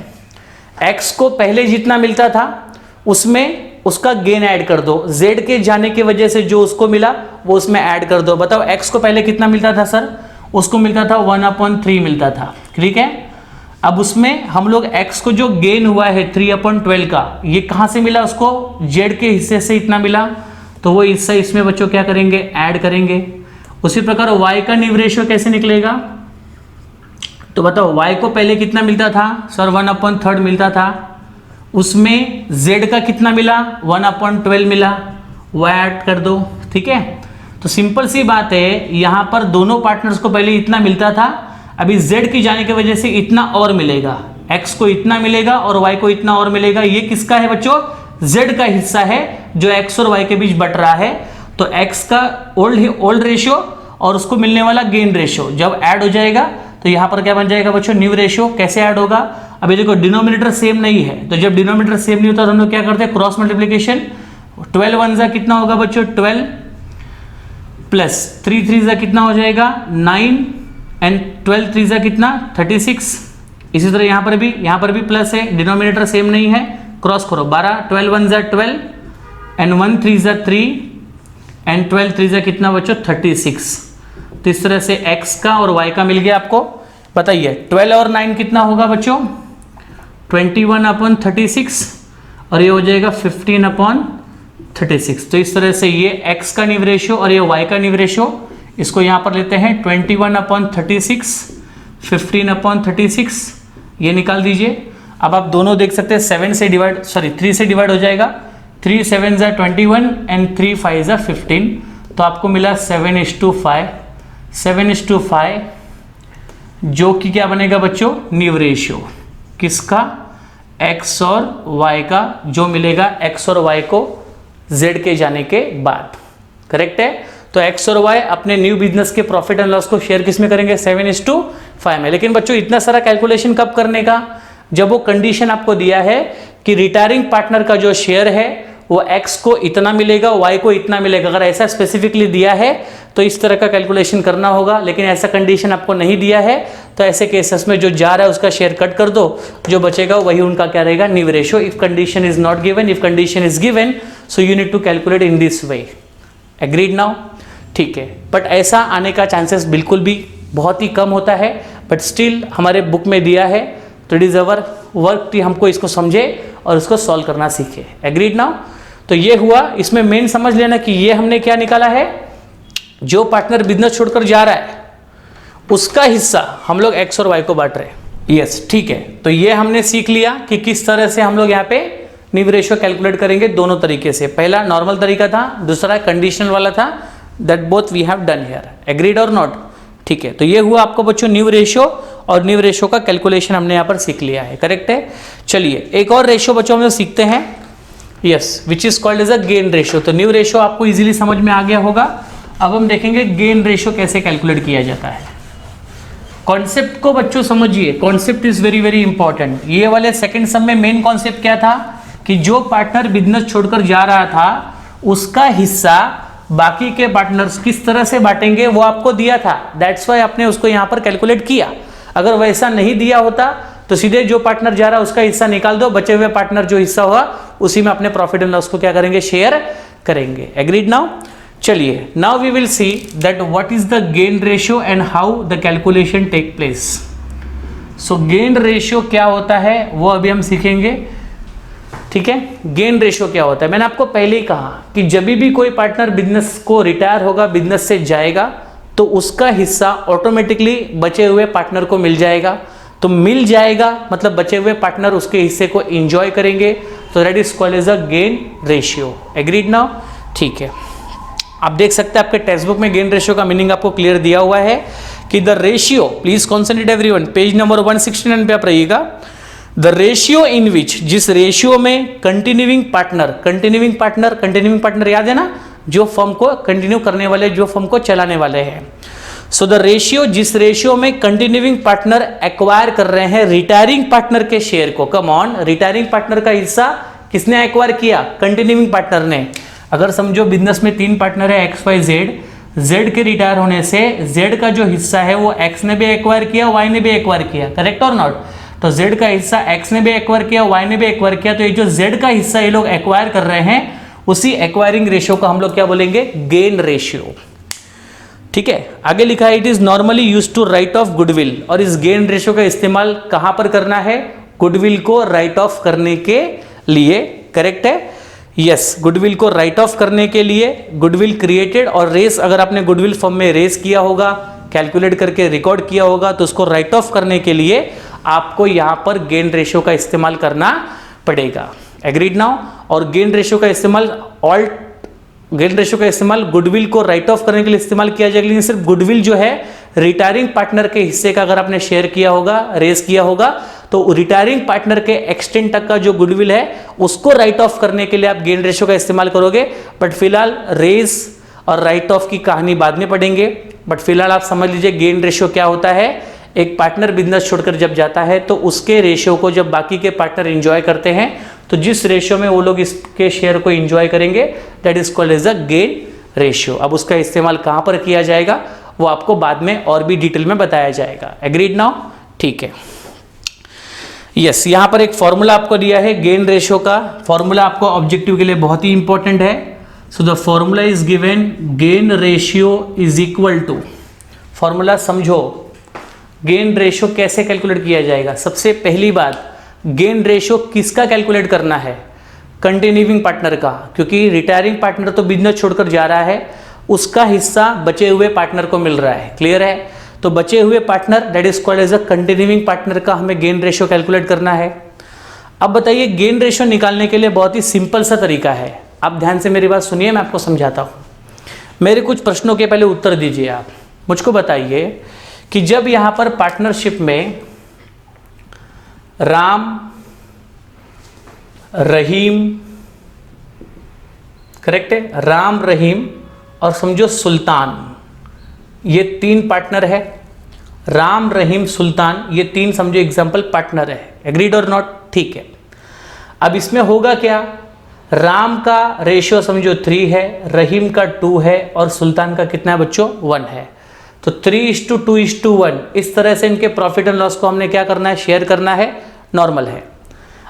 x को पहले जितना मिलता था उसमें उसका गेन ऐड कर दो, z के जाने की वजह से जो उसको मिला वो उसमें ऐड कर दो। बताओ x को पहले कितना मिलता था सर, उसको मिलता था 1/3 मिलता था, ठीक है। अब उसमें हम लोग x को जो गेन हुआ है 3/12 का, ये कहाँ से मिला उसको, z के हिस्से से इतना मिला, तो वो हिस्सा इसमें बच्चों क्या करेंगे, ऐड करेंगे। उसी प्रकार y का न्यू रेशियो कैसे निकलेगा, तो बताओ y को पहले कितना मिलता था सर, 1/3 मिलता था, उसमें z का कितना मिला, 1/12 मिला, y ऐड कर दो, ठीक है। तो सिंपल सी बात है, यहां पर दोनों पार्टनर्स को पहले इतना मिलता था, अभी z की जाने की वजह से इतना और मिलेगा, x को इतना मिलेगा और y को इतना और मिलेगा। ये किसका है बच्चों, z का हिस्सा है जो x और y के बीच बट रहा है। तो x का ओल्ड रेशियो और उसको मिलने वाला गेन रेशियो जब ऐड हो जाएगा तो यहाँ पर क्या बन जाएगा बच्चों, न्यू रेशियो। कैसे ऐड होगा, अभी देखो डिनोमिनेटर सेम नहीं है, तो जब डिनोमिनेटर सेम नहीं होता तो हम लोग क्या करते हैं, क्रॉस मल्टीप्लिकेशन। 12 1 जा कितना होगा बच्चों, 12 प्लस 3 3 जा कितना हो जाएगा, 9 एंड 12 3 जा कितना, 36। इसी तरह यहाँ पर भी प्लस है, डिनोमिनेटर सेम नहीं है, क्रॉस करो, 12 12 1 जा 12 एंड 1 3 जा 3 एंड 12 3 जा कितना बच्चों, 36। तो इस तरह से x का और y का मिल गया आपको। बताइए 12 और 9 कितना होगा बच्चों, 21/36 और ये हो जाएगा 15/36। तो इस तरह से ये x का न्यू रेशियो और ये y का न्यू रेशियो, इसको यहाँ पर लेते हैं 21/36, 15/36, ये निकाल दीजिए। अब आप दोनों देख सकते हैं 3 से डिवाइड हो जाएगा, 3 7 जा 21 एंड 3 5 जा 15, तो आपको मिला 7:5, जो कि क्या बनेगा बच्चों, न्यू रेशियो किसका, x और y का, जो मिलेगा x और y को z के जाने के बाद। करेक्ट है। तो x और y अपने न्यू बिजनेस के प्रॉफिट एंड लॉस को शेयर किस में करेंगे, 7:5 में। लेकिन बच्चों इतना सारा कैलकुलेशन कब करने का, जब वो कंडीशन आपको दिया है कि रिटायरिंग पार्टनर का जो शेयर है वो x को इतना मिलेगा, y को इतना मिलेगा। अगर ऐसा स्पेसिफिकली दिया है तो इस तरह का कैलकुलेशन करना होगा, लेकिन ऐसा कंडीशन आपको नहीं दिया है तो ऐसे केसेस में जो जा रहा है उसका शेयर कट कर दो, जो बचेगा वही उनका क्या रहेगा, new ratio. If condition is not given, if condition is given, so you need to calculate in this way. Agreed now, ठीक है। बट ऐसा आने का चांसेस बिल्कुल भी बहुत ही कम होता है, बट स्टिल हमारे बुक में दिया है तो इट इज अवर वर्क कि हमको इसको समझे और उसको सॉल्व करना सीखे। Agreed now. तो ये हुआ, इसमें मेन समझ लेना कि ये हमने क्या निकाला है, जो पार्टनर बिजनेस छोड़कर जा रहा है उसका हिस्सा हम लोग x और y को बांट रहे हैं। यस, ठीक है। तो ये हमने सीख लिया कि किस तरह से हम लोग यहाँ पे न्यू रेशियो कैलकुलेट करेंगे, दोनों तरीके से। पहला नॉर्मल तरीका था, दूसरा कंडीशनल वाला था। That both we have done here. Agreed और नॉट, ठीक है। तो ये हुआ आपको बच्चों न्यू रेशियो, और न्यू रेशियो का कैलकुलेशन हमने यहाँ पर सीख लिया है। करेक्ट है। चलिए एक और रेशियो बच्चों हम लोग सीखते हैं, yes, which is called as a gain ratio. तो न्यू रेशियो आपको इजीली समझ में आ गया होगा। अब हम देखेंगे गेन रेशियो कैसे कैलकुलेट किया जाता है। कॉन्सेप्ट को बच्चों समझिए, concept is very very important. ये वाले सेकंड सम में मेन कॉन्सेप्ट क्या था कि जो पार्टनर बिजनेस छोड़कर जा रहा था उसका हिस्सा बाकी के पार्टनर्स किस तरह से बांटेंगे वो आपको दिया था। दैट्स वाई आपने उसको यहाँ पर कैलकुलेट किया। अगर वैसा नहीं दिया होता तो सीधे जो पार्टनर जा रहा है उसका हिस्सा निकाल दो, बचे हुए पार्टनर जो हिस्सा हुआ उसी में अपने प्रॉफिट एंड लॉस को क्या करेंगे, शेयर करेंगे। Agreed now. चलिए now we will see that what is the gain ratio and how the calculation take place. So gain ratio क्या होता है वो अभी हम सीखेंगे, ठीक है। गेन रेशियो क्या होता है, मैंने आपको पहले ही कहा कि जब भी कोई पार्टनर बिजनेस को रिटायर होगा, बिजनेस से जाएगा, तो उसका हिस्सा ऑटोमेटिकली बचे हुए पार्टनर को मिल जाएगा। तो मिल जाएगा मतलब बचे हुए पार्टनर उसके हिस्से को एंजॉय करेंगे, तो that is called as a gain ratio. Agreed now, ठीक है। आप देख सकते हैं आपके टेक्स्ट बुक में गेन रेशियो का मीनिंग आपको क्लियर दिया हुआ है कि the ratio, please concentrate everyone, page number 169 पे आप रहिएगा। द रेशियो इन विच, जिस रेशियो में कंटिन्यूइंग पार्टनर याद है ना, जो फर्म को कंटिन्यू करने वाले, जो फर्म को चलाने वाले हैं। सो द रेशियो, जिस रेशियो में कंटिन्यूइंग पार्टनर एक्वायर कर रहे हैं रिटायरिंग पार्टनर के शेयर को, कम ऑन, रिटायरिंग पार्टनर का हिस्सा किसने एक्वायर किया? कंटिन्यूइंग पार्टनर ने। अगर समझो बिजनेस में 3 पार्टनर है एक्स वाई जेड, जेड के रिटायर होने से जेड का जो हिस्सा है वो एक्स ने भी एक्वायर किया, वाई ने भी एक्वायर किया, करेक्ट और नॉट? तो जेड का हिस्सा एक्स ने भी एक्वायर किया, वाई ने भी एक्वायर किया, तो ये जो जेड का हिस्सा ये लोग एक्वायर कर रहे हैं, उसी एक्वायरिंग रेशियो को हम लोग क्या बोलेंगे? Gain ratio. ठीक है, आगे लिखा है it is normally used to write off goodwill. और इस गेन रेशियो का इस्तेमाल कहां पर करना है? गुडविल को राइट ऑफ करने के लिए, करेक्ट है? यस, गुडविल को राइट ऑफ करने के लिए, गुडविल क्रिएटेड और रेस, अगर आपने गुडविल फॉर्म में रेस किया होगा, कैलकुलेट करके रिकॉर्ड किया होगा, तो उसको राइट ऑफ करने के लिए आपको यहां पर गेन रेशियो का इस्तेमाल करना पड़ेगा। Agreed now? और गेन रेशियो का इस्तेमाल गेन रेशियो का इस्तेमाल गुडविल को राइट ऑफ करने के लिए इस्तेमाल किया जाएगा, लेकिन सिर्फ गुडविल जो है रिटायरिंग पार्टनर के हिस्से का अगर आपने शेयर किया होगा, रेस किया होगा, तो रिटायरिंग पार्टनर के एक्सटेंट तक का जो गुडविल है उसको राइट ऑफ करने के लिए आप गेन रेशियो का इस्तेमाल करोगे। बट फिलहाल रेस और राइट ऑफ की कहानी बाद में पढ़ेंगे। बट फिलहाल आप समझ लीजिए गेन रेशियो क्या होता है। एक पार्टनर बिजनेस छोड़कर जब जाता है तो उसके रेशियो को जब बाकी के पार्टनर एंजॉय करते हैं, तो जिस रेशियो में वो लोग इसके शेयर को एंजॉय करेंगे, that is called as a gain ratio. अब उसका इस्तेमाल कहां पर किया जाएगा वो आपको बाद में और भी डिटेल में बताया जाएगा। Agreed now? ठीक है। यस, यहां पर एक फॉर्मूला आपको दिया है गेन रेशियो का। फॉर्मूला आपको ऑब्जेक्टिव के लिए बहुत ही इंपॉर्टेंट है। So the formula is given, gain ratio is equal to, formula समझो, गेन रेशियो कैसे कैलकुलेट किया जाएगा। सबसे पहली बात, गेन रेशियो किसका कैलकुलेट करना है? कंटिन्यूइंग पार्टनर का, क्योंकि रिटायरिंग पार्टनर तो बिजनेस छोड़कर जा रहा है, उसका हिस्सा बचे हुए पार्टनर को मिल रहा है। क्लियर है? तो बचे हुए partner, that is called as a continuing partner का हमें गेन रेशियो कैलकुलेट करना है। अब बताइए, गेन रेशियो निकालने के लिए बहुत ही सिंपल सा तरीका है। आप ध्यान से मेरी बात सुनिए, मैं आपको समझाता हूं। मेरे कुछ प्रश्नों के पहले उत्तर दीजिए। आप मुझको बताइए कि जब यहां पर पार्टनरशिप में राम, रहीम, करेक्ट है, राम, रहीम और समझो सुल्तान, ये 3 पार्टनर है। राम, रहीम, सुल्तान, ये 3 समझो एग्जांपल पार्टनर है। एग्रीड और नॉट? ठीक है। अब इसमें होगा क्या? राम का रेशियो समझो 3 है, रहीम का 2 है और सुल्तान का कितना है बच्चों? 1 है। तो 3:2:1 इस तरह से इनके प्रॉफिट एंड लॉस को हमने क्या करना है? शेयर करना है। नॉर्मल है।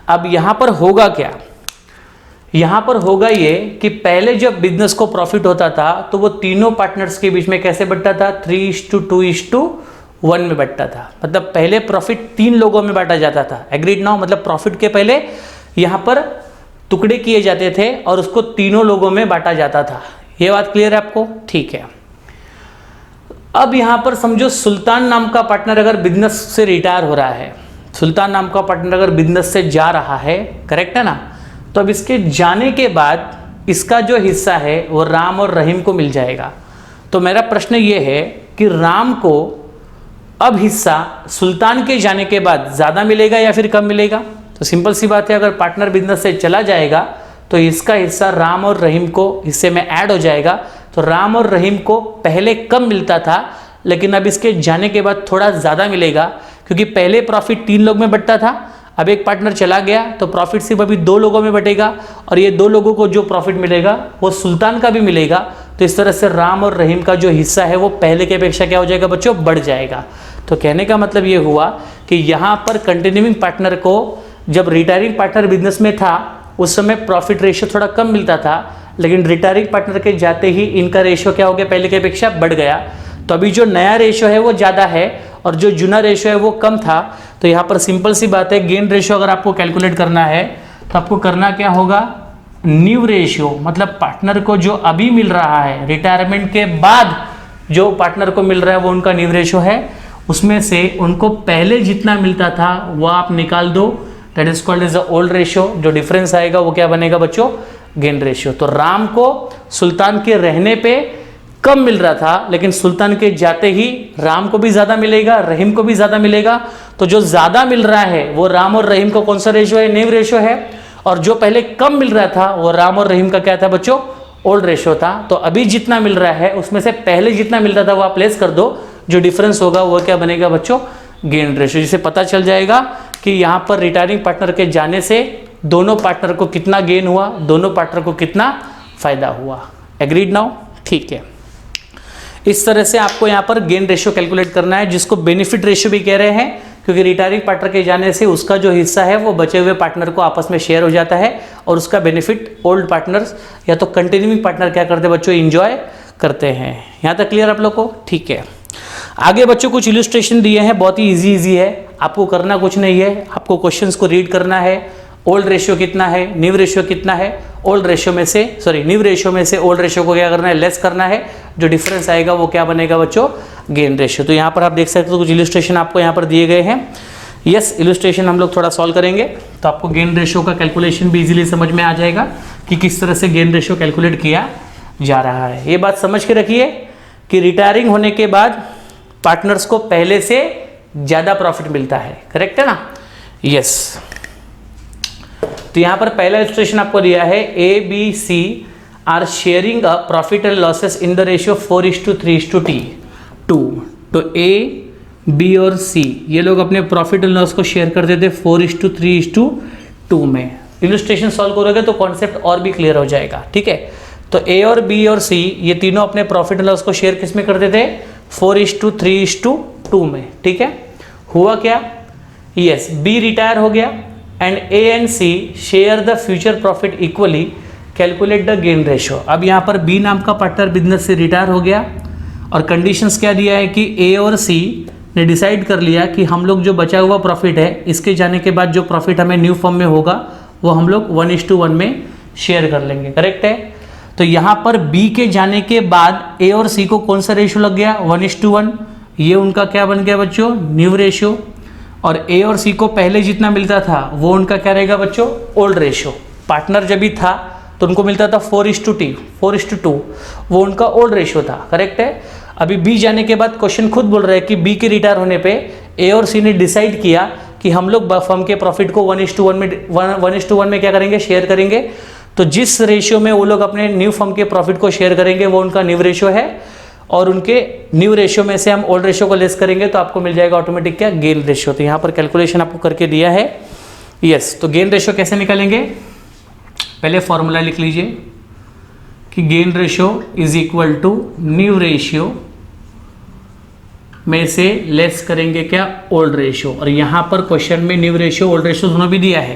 अब यहां पर होगा क्या? यहां पर होगा ये कि पहले जब बिजनेस को प्रॉफिट होता था तो वो तीनों पार्टनर्स के बीच में कैसे बंटता था? 3:2:1 में बंटता था। मतलब पहले प्रॉफिट 3 लोगों में बांटा जाता था। Agreed now? मतलब प्रॉफिट के पहले यहां पर टुकड़े किए जाते थे और उसको तीनों लोगों में बांटा जाता था। ये बात क्लियर है आपको? ठीक है। अब यहां पर समझो सुल्तान नाम का पार्टनर अगर बिजनेस से रिटायर हो रहा है, सुल्तान नाम का पार्टनर अगर बिजनेस से जा रहा है, करेक्ट है ना? तो अब इसके जाने के बाद इसका जो हिस्सा है वो राम और रहीम को मिल जाएगा। तो मेरा प्रश्न ये है कि राम को अब हिस्सा सुल्तान के जाने के बाद ज़्यादा मिलेगा या फिर कम मिलेगा? तो सिंपल सी बात है, अगर पार्टनर बिजनेस से चला जाएगा तो इसका हिस्सा राम और रहीम को हिस्से में ऐड हो जाएगा। तो राम और रहीम को पहले कम मिलता था, लेकिन अब इसके जाने के बाद थोड़ा ज़्यादा मिलेगा, क्योंकि पहले प्रॉफिट 3 लोग में बंटता था। अब एक पार्टनर चला गया तो प्रॉफिट सिर्फ अभी 2 लोगों में बटेगा और ये 2 लोगों को जो प्रॉफिट मिलेगा वो सुल्तान का भी मिलेगा। तो इस तरह से राम और रहीम का जो हिस्सा है वो पहले के अपेक्षा क्या हो जाएगा बच्चों? बढ़ जाएगा। तो कहने का मतलब ये हुआ कि यहाँ पर कंटिन्यूइंग पार्टनर को जब रिटायरिंग पार्टनर बिजनेस में था उस समय प्रॉफिट रेशियो थोड़ा कम मिलता था, लेकिन रिटायरिंग पार्टनर के जाते ही इनका रेशियो क्या हो गया? पहले की अपेक्षा बढ़ गया। तो अभी जो नया रेशियो है वो ज़्यादा है और जो जुना रेशियो है वो कम था। तो यहाँ पर सिंपल सी बात है, गेन रेशियो अगर आपको कैलकुलेट करना है तो आपको करना क्या होगा? न्यू रेशियो, मतलब पार्टनर को जो अभी मिल रहा है, रिटायरमेंट के बाद जो पार्टनर को मिल रहा है वो उनका न्यू रेशियो है, उसमें से उनको पहले जितना मिलता था वो आप निकाल दो, that is called as the old ratio. जो डिफरेंस आएगा वो क्या बनेगा बच्चों? Gain ratio. तो राम को सुल्तान के रहने पे कम मिल रहा था, लेकिन सुल्तान के जाते ही राम को भी ज्यादा मिलेगा, रहीम को भी ज्यादा मिलेगा। तो जो ज्यादा मिल रहा है वो राम और रहीम को कौन सा रेशियो है? न्यू रेशियो है। और जो पहले कम मिल रहा था वो राम और रहीम का क्या था बच्चों? ओल्ड रेशियो था, तो अभी जितना मिल रहा है उसमें से पहले जितना मिल रहा था वो आप लेस कर दो, जो डिफरेंस होगा वो क्या बनेगा बच्चों, गेन रेशियो, जिससे पता चल जाएगा कि यहाँ पर रिटायरिंग पार्टनर के जाने से दोनों पार्टनर को कितना गेन हुआ, दोनों पार्टनर को कितना फायदा हुआ। Agreed now? ठीक है, इस तरह से आपको यहाँ पर गेन रेशियो कैलकुलेट करना है, जिसको बेनिफिट रेशियो भी कह रहे हैं, क्योंकि रिटायरिंग पार्टनर के जाने से उसका जो हिस्सा है वो बचे हुए पार्टनर को आपस में शेयर हो जाता है, और उसका बेनिफिट ओल्ड पार्टनर्स या तो कंटिन्यूइंग पार्टनर क्या करते हैं बच्चों, एंजॉय करते हैं। यहाँ तक क्लियर आप लोग को? ठीक है, आगे बच्चों कुछ इलस्ट्रेशन दिए हैं, बहुत ही इजी है, आपको करना कुछ नहीं है, आपको क्वेश्चंस को रीड करना है। ओल्ड रेशियो कितना है, न्यू रेशियो कितना है, ओल्ड रेशियो में से न्यू रेशियो में से ओल्ड रेशियो को क्या करना है, लेस करना है, जो डिफरेंस आएगा वो क्या बनेगा बच्चों, गेन रेशियो। तो यहाँ पर आप देख सकते हो कुछ इलस्ट्रेशन आपको यहाँ पर दिए गए हैं। यस, इलस्ट्रेशन हम लोग थोड़ा सॉल्व करेंगे तो आपको गेन रेशियो का कैलकुलेशन भी इजीली समझ में आ जाएगा कि किस तरह से गेन रेशियो कैलकुलेट किया जा रहा है। ये बात समझ के रखिए कि रिटायरिंग होने के बाद पार्टनर्स को पहले से ज़्यादा प्रॉफिट मिलता है, करेक्ट है ना? यस, तो यहाँ पर पहला इलस्ट्रेशन आपको दिया है, A B C are sharing a profit and losses in the ratio 4:3:2। तो ए, बी और सी ये लोग अपने प्रॉफिट एंड लॉस को शेयर करते थे 4:3:2 में। इलस्ट्रेशन सॉल्व करोगे तो कॉन्सेप्ट और भी क्लियर हो जाएगा, ठीक है? तो ए और बी और सी ये तीनों अपने प्रॉफिट एंड लॉस को शेयर किस में करते थे, 4:3:2 में, ठीक है? हुआ क्या? यस, बी रिटायर हो गया and A and C share the future profit equally, calculate the gain ratio. अब यहाँ पर बी नाम का पार्टनर बिजनेस से रिटायर हो गया और कंडीशंस क्या दिया है कि ए और सी ने डिसाइड कर लिया कि हम लोग जो बचा हुआ प्रॉफिट है, इसके जाने के बाद जो प्रॉफिट हमें न्यू फॉर्म में होगा वो हम लोग 1:1 में शेयर कर लेंगे, करेक्ट है? तो यहाँ पर बी के जाने के बाद ए और सी को कौन सा रेशियो लग गया, 1:1। ये उनका क्या बन गया बच्चों, न्यू रेशियो। और ए और सी को पहले जितना मिलता था वो उनका क्या रहेगा बच्चों, ओल्ड रेशियो। पार्टनर जब भी था तो उनको मिलता था 4:2, वो उनका ओल्ड रेशियो था, करेक्ट है? अभी बी जाने के बाद क्वेश्चन खुद बोल रहा है कि बी के रिटायर होने पे ए और सी ने डिसाइड किया कि हम लोग फर्म के प्रॉफिट को 1:1 में क्या करेंगे, शेयर करेंगे। तो जिस रेशियो में वो लोग अपने न्यू फर्म के प्रॉफिट को शेयर करेंगे वो उनका न्यू रेशियो है, और उनके न्यू रेशियो में से हम ओल्ड रेशियो को लेस करेंगे तो आपको मिल जाएगा ऑटोमेटिक क्या, गेन रेशियो। तो यहाँ पर कैलकुलेशन आपको करके दिया है। यस, तो गेन रेशियो कैसे निकालेंगे, पहले फॉर्मूला लिख लीजिए कि gain ratio is equal to new ratio में से लेस करेंगे क्या, ओल्ड रेशियो। और यहाँ पर क्वेश्चन में न्यू रेशियो ओल्ड रेशियो दोनों भी दिया है।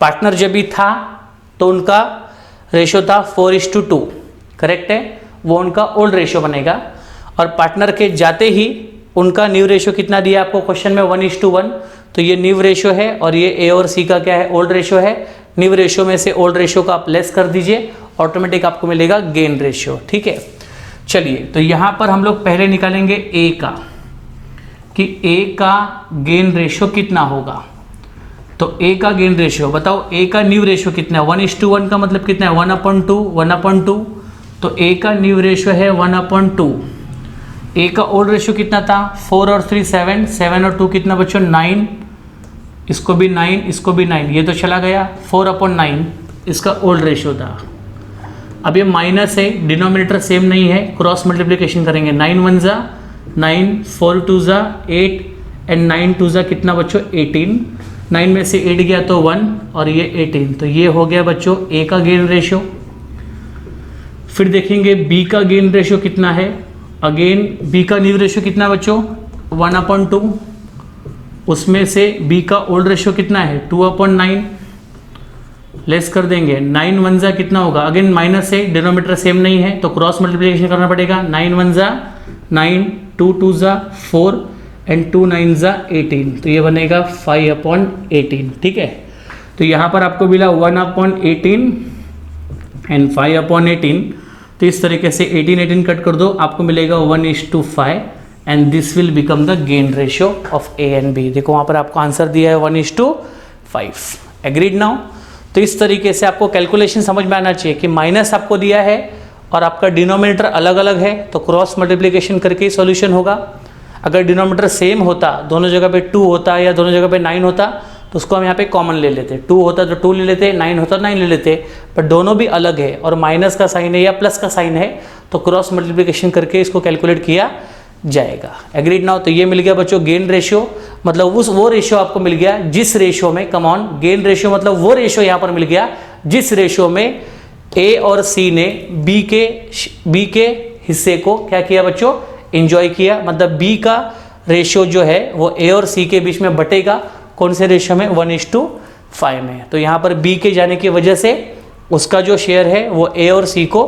पार्टनर जब भी था तो उनका रेशियो था 4:2, करेक्ट है? वो उनका ओल्ड रेशियो बनेगा। और पार्टनर के जाते ही उनका न्यू रेशियो कितना दिया आपको क्वेश्चन में, 1:1। तो ये न्यू रेशियो है और ये ए और सी का क्या है, ओल्ड रेशियो है। न्यू रेशियो में से ओल्ड रेशियो को आप लेस कर दीजिए, ऑटोमेटिक आपको मिलेगा गेन रेशियो, ठीक है? चलिए, तो यहाँ पर हम लोग पहले निकालेंगे ए का, कि ए का गेन रेशियो कितना होगा। तो ए का गेन रेशियो बताओ, ए का न्यू रेशियो कितना है, 1:1 का मतलब कितना है, 1/2। तो ए का न्यू रेशियो है 1/2। ए का ओल्ड रेशियो कितना था, 4 और 3 7, 7 और 2 कितना बच्चों, 9। इसको भी 9, इसको भी 9, ये तो चला गया। 4/9 इसका ओल्ड रेशियो था। अब ये माइनस है, डिनोमिनेटर सेम नहीं है, क्रॉस मल्टीप्लिकेशन करेंगे। 9 1 ज़ा 9, 4 2 ज़ा 8 एंड 9 2 ज़ा कितना बच्चों, 18। 9 में से 8 गया तो 1 और ये 18। तो ये हो गया बच्चों ए का गेन रेशियो। फिर देखेंगे बी का गेन रेशियो कितना है। अगेन बी का न्यू रेशियो कितना बच्चों, 1/2। उसमें से बी का ओल्ड रेशियो कितना है, 2/9। लेस कर देंगे, 9 1 ज़ा कितना होगा, अगेन माइनस है, डिनोमिनेटर सेम नहीं है तो क्रॉस मल्टीप्लिकेशन करना पड़ेगा। 9 1 ज़ा 9, 2 2 ज़ा 4 एंड 2 9 ज़ा 18। तो ये बनेगा 5/18, ठीक है? तो यहाँ पर आपको मिला 1/18 एंड 5/18। तो इस तरीके से 18 कट कर दो, आपको मिलेगा 1:5 and this will become the gain ratio of A and B. देखो वहाँ पर आपको आंसर दिया है 1:5। Agreed now? तो इस तरीके से आपको कैलकुलेशन समझ में आना चाहिए कि माइनस आपको दिया है और आपका डिनोमिनेटर अलग अलग है तो क्रॉस मल्टीप्लिकेशन करके ही सॉल्यूशन होगा। अगर डिनोमिनेटर सेम होता, दोनों जगह पे 2 होता या दोनों जगह पे 9 होता तो उसको हम यहाँ पे कॉमन ले लेते, 2 होता तो 2 ले लेते, 9 होता 9 ले लेते, पर दोनों भी अलग है और माइनस का साइन है या प्लस का साइन है तो क्रॉस मल्टीप्लिकेशन करके इसको कैलकुलेट किया जाएगा। Agreed now? तो ये मिल गया बच्चों गेन रेशियो, मतलब वो रेशियो आपको मिल गया जिस रेशियो में, कम ऑन, गेन रेशियो मतलब वो रेशियो यहाँ पर मिल गया जिस रेशियो में ए और सी ने बी के हिस्से को क्या किया बच्चों, एंजॉय किया। मतलब बी का रेशियो जो है वो ए और सी के बीच में बटेगा, कौन से रेशियो में, 1:5 में। तो यहाँ पर बी के जाने की वजह से उसका जो शेयर है वो ए और सी को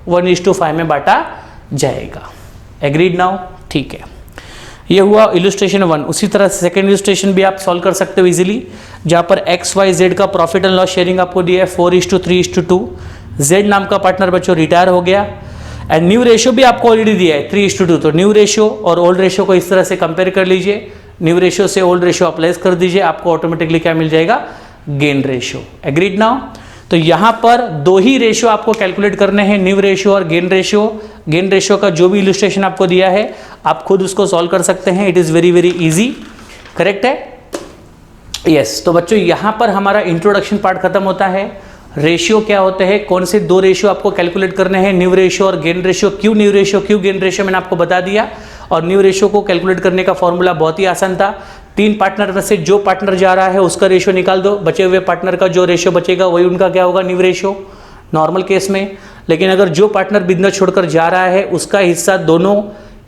1:5 में बांटा जाएगा। Agreed now? ठीक है, ये हुआ इलस्ट्रेशन 1। उसी तरह सेकंड इलस्ट्रेशन भी आप सॉल्व कर सकते हो इजीली, जहाँ पर एक्स वाई जेड का प्रॉफिट एंड लॉस शेयरिंग आपको दिया है 4:3:2। जेड नाम का पार्टनर बच्चों रिटायर हो गया एंड न्यू रेशियो भी आपको ऑलरेडी दिया है 3:2। तो न्यू रेशियो और ओल्ड रेशियो को इस तरह से कंपेयर कर लीजिए, न्यू रेशियो से ओल्ड रेशियो आप लेस कर दीजिए, आपको ऑटोमेटिकली क्या मिल जाएगा, गेन रेशियो। Agreed now? तो यहाँ पर 2 ही रेशियो आपको कैलकुलेट करने हैं, न्यू रेशियो और गेन रेशियो। गेन रेशियो का जो भी इलस्ट्रेशन आपको दिया है आप खुद उसको सॉल्व कर सकते हैं, it is very very easy. Correct है? यस। तो बच्चों यहाँ पर हमारा इंट्रोडक्शन पार्ट खत्म होता है। रेशियो क्या होते हैं, कौन से 2 रेशियो आपको कैलकुलेट करने हैं, न्यू रेशियो और गेन रेशियो। क्यों न्यू रेशियो, क्यों गेन रेशियो, मैंने आपको बता दिया। और न्यू रेशियो को कैलकुलेट करने का फॉर्मूला बहुत ही आसान था, 3 पार्टनर में से जो पार्टनर जा रहा है उसका रेशियो निकाल दो, बचे हुए पार्टनर का जो रेशियो बचेगा वही उनका क्या होगा, न्यू रेशियो, नॉर्मल केस में। लेकिन अगर जो पार्टनर बिजनेस छोड़कर जा रहा है उसका हिस्सा दोनों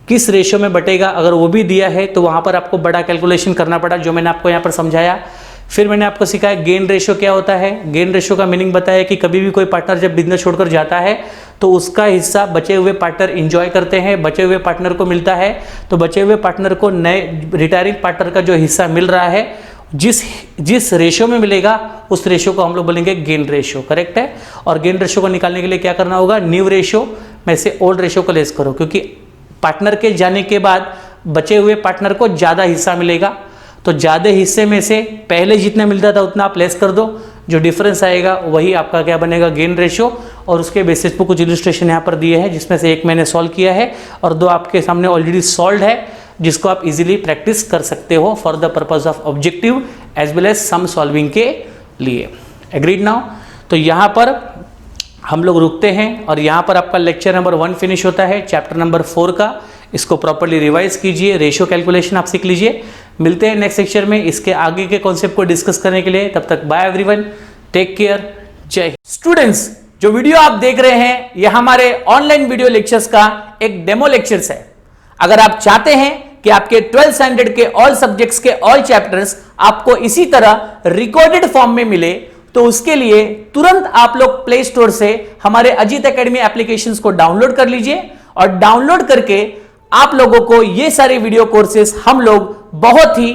किस रेशियो में बटेगा, अगर वो भी दिया है तो वहाँ पर आपको बड़ा कैलकुलेशन करना पड़ा, जो मैंने आपको यहाँ पर समझाया। फिर मैंने आपको सिखाया गेन रेशियो क्या होता है। गेन रेशियो का मीनिंग बताया कि कभी भी कोई पार्टनर जब बिजनेस छोड़कर जाता है तो उसका हिस्सा बचे हुए पार्टनर इंजॉय करते हैं, बचे हुए पार्टनर को मिलता है। तो बचे हुए पार्टनर को नए रिटायरिंग पार्टनर का जो हिस्सा मिल रहा है जिस रेशियो में मिलेगा उस रेशियो को हम लोग बोलेंगे गेन रेशियो। करेक्ट है? और गेन रेशियो को निकालने के लिए क्या करना होगा, न्यू रेशियो में से ओल्ड रेशियो को लेस करो, क्योंकि पार्टनर के जाने के बाद बचे हुए पार्टनर को ज़्यादा हिस्सा मिलेगा। तो ज़्यादा हिस्से में से पहले जितना मिलता था उतना आप लेस कर दो, जो डिफरेंस आएगा वही आपका क्या बनेगा, गेन रेशियो। और उसके बेसिस पर कुछ इलस्ट्रेशन यहाँ पर दिए हैं, जिसमें से एक मैंने सॉल्व किया है और 2 आपके सामने ऑलरेडी सॉल्व है, जिसको आप इजीली प्रैक्टिस कर सकते हो for the purpose of objective as well as sum solving के लिए। Agreed now? तो यहाँ पर हम लोग रुकते हैं और यहाँ पर आपका लेक्चर नंबर 1 फिनिश होता है, चैप्टर नंबर 4 का। इसको प्रॉपर्ली रिवाइज कीजिए, रेशियो कैलकुलेशन आप सीख लीजिए। मिलते हैं नेक्स्ट लेक्चर में इसके आगे के कॉन्सेप्ट को डिस्कस करने के लिए। तब तक बाय एवरीवन, टेक केयर, जय हिंद। स्टूडेंट्स, जो वीडियो आप देख रहे हैं यह हमारे ऑनलाइन वीडियो लेक्चर्स का एक डेमो लेक्चर्स है। अगर आप चाहते हैं कि आपके 12th स्टैंडर्ड के ऑल सब्जेक्ट्स के ऑल चैप्टर्स आपको इसी तरह रिकॉर्डेड फॉर्म में मिले, तो उसके लिए तुरंत आप लोग प्ले स्टोर से हमारे अजीत एकेडमी एप्लीकेशंस को डाउनलोड कर लीजिए और डाउनलोड करके आप लोगों को ये सारे वीडियो कोर्सेस हम लोग बहुत ही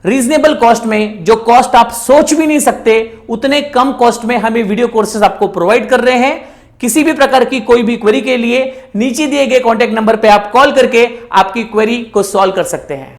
रीजनेबल कॉस्ट में, जो कॉस्ट आप सोच भी नहीं सकते उतने कम कॉस्ट में हमें वीडियो कोर्सेज आपको प्रोवाइड कर रहे हैं। किसी भी प्रकार की कोई भी क्वेरी के लिए नीचे दिए गए कॉन्टैक्ट नंबर पे आप कॉल करके आपकी क्वेरी को सॉल्व कर सकते हैं।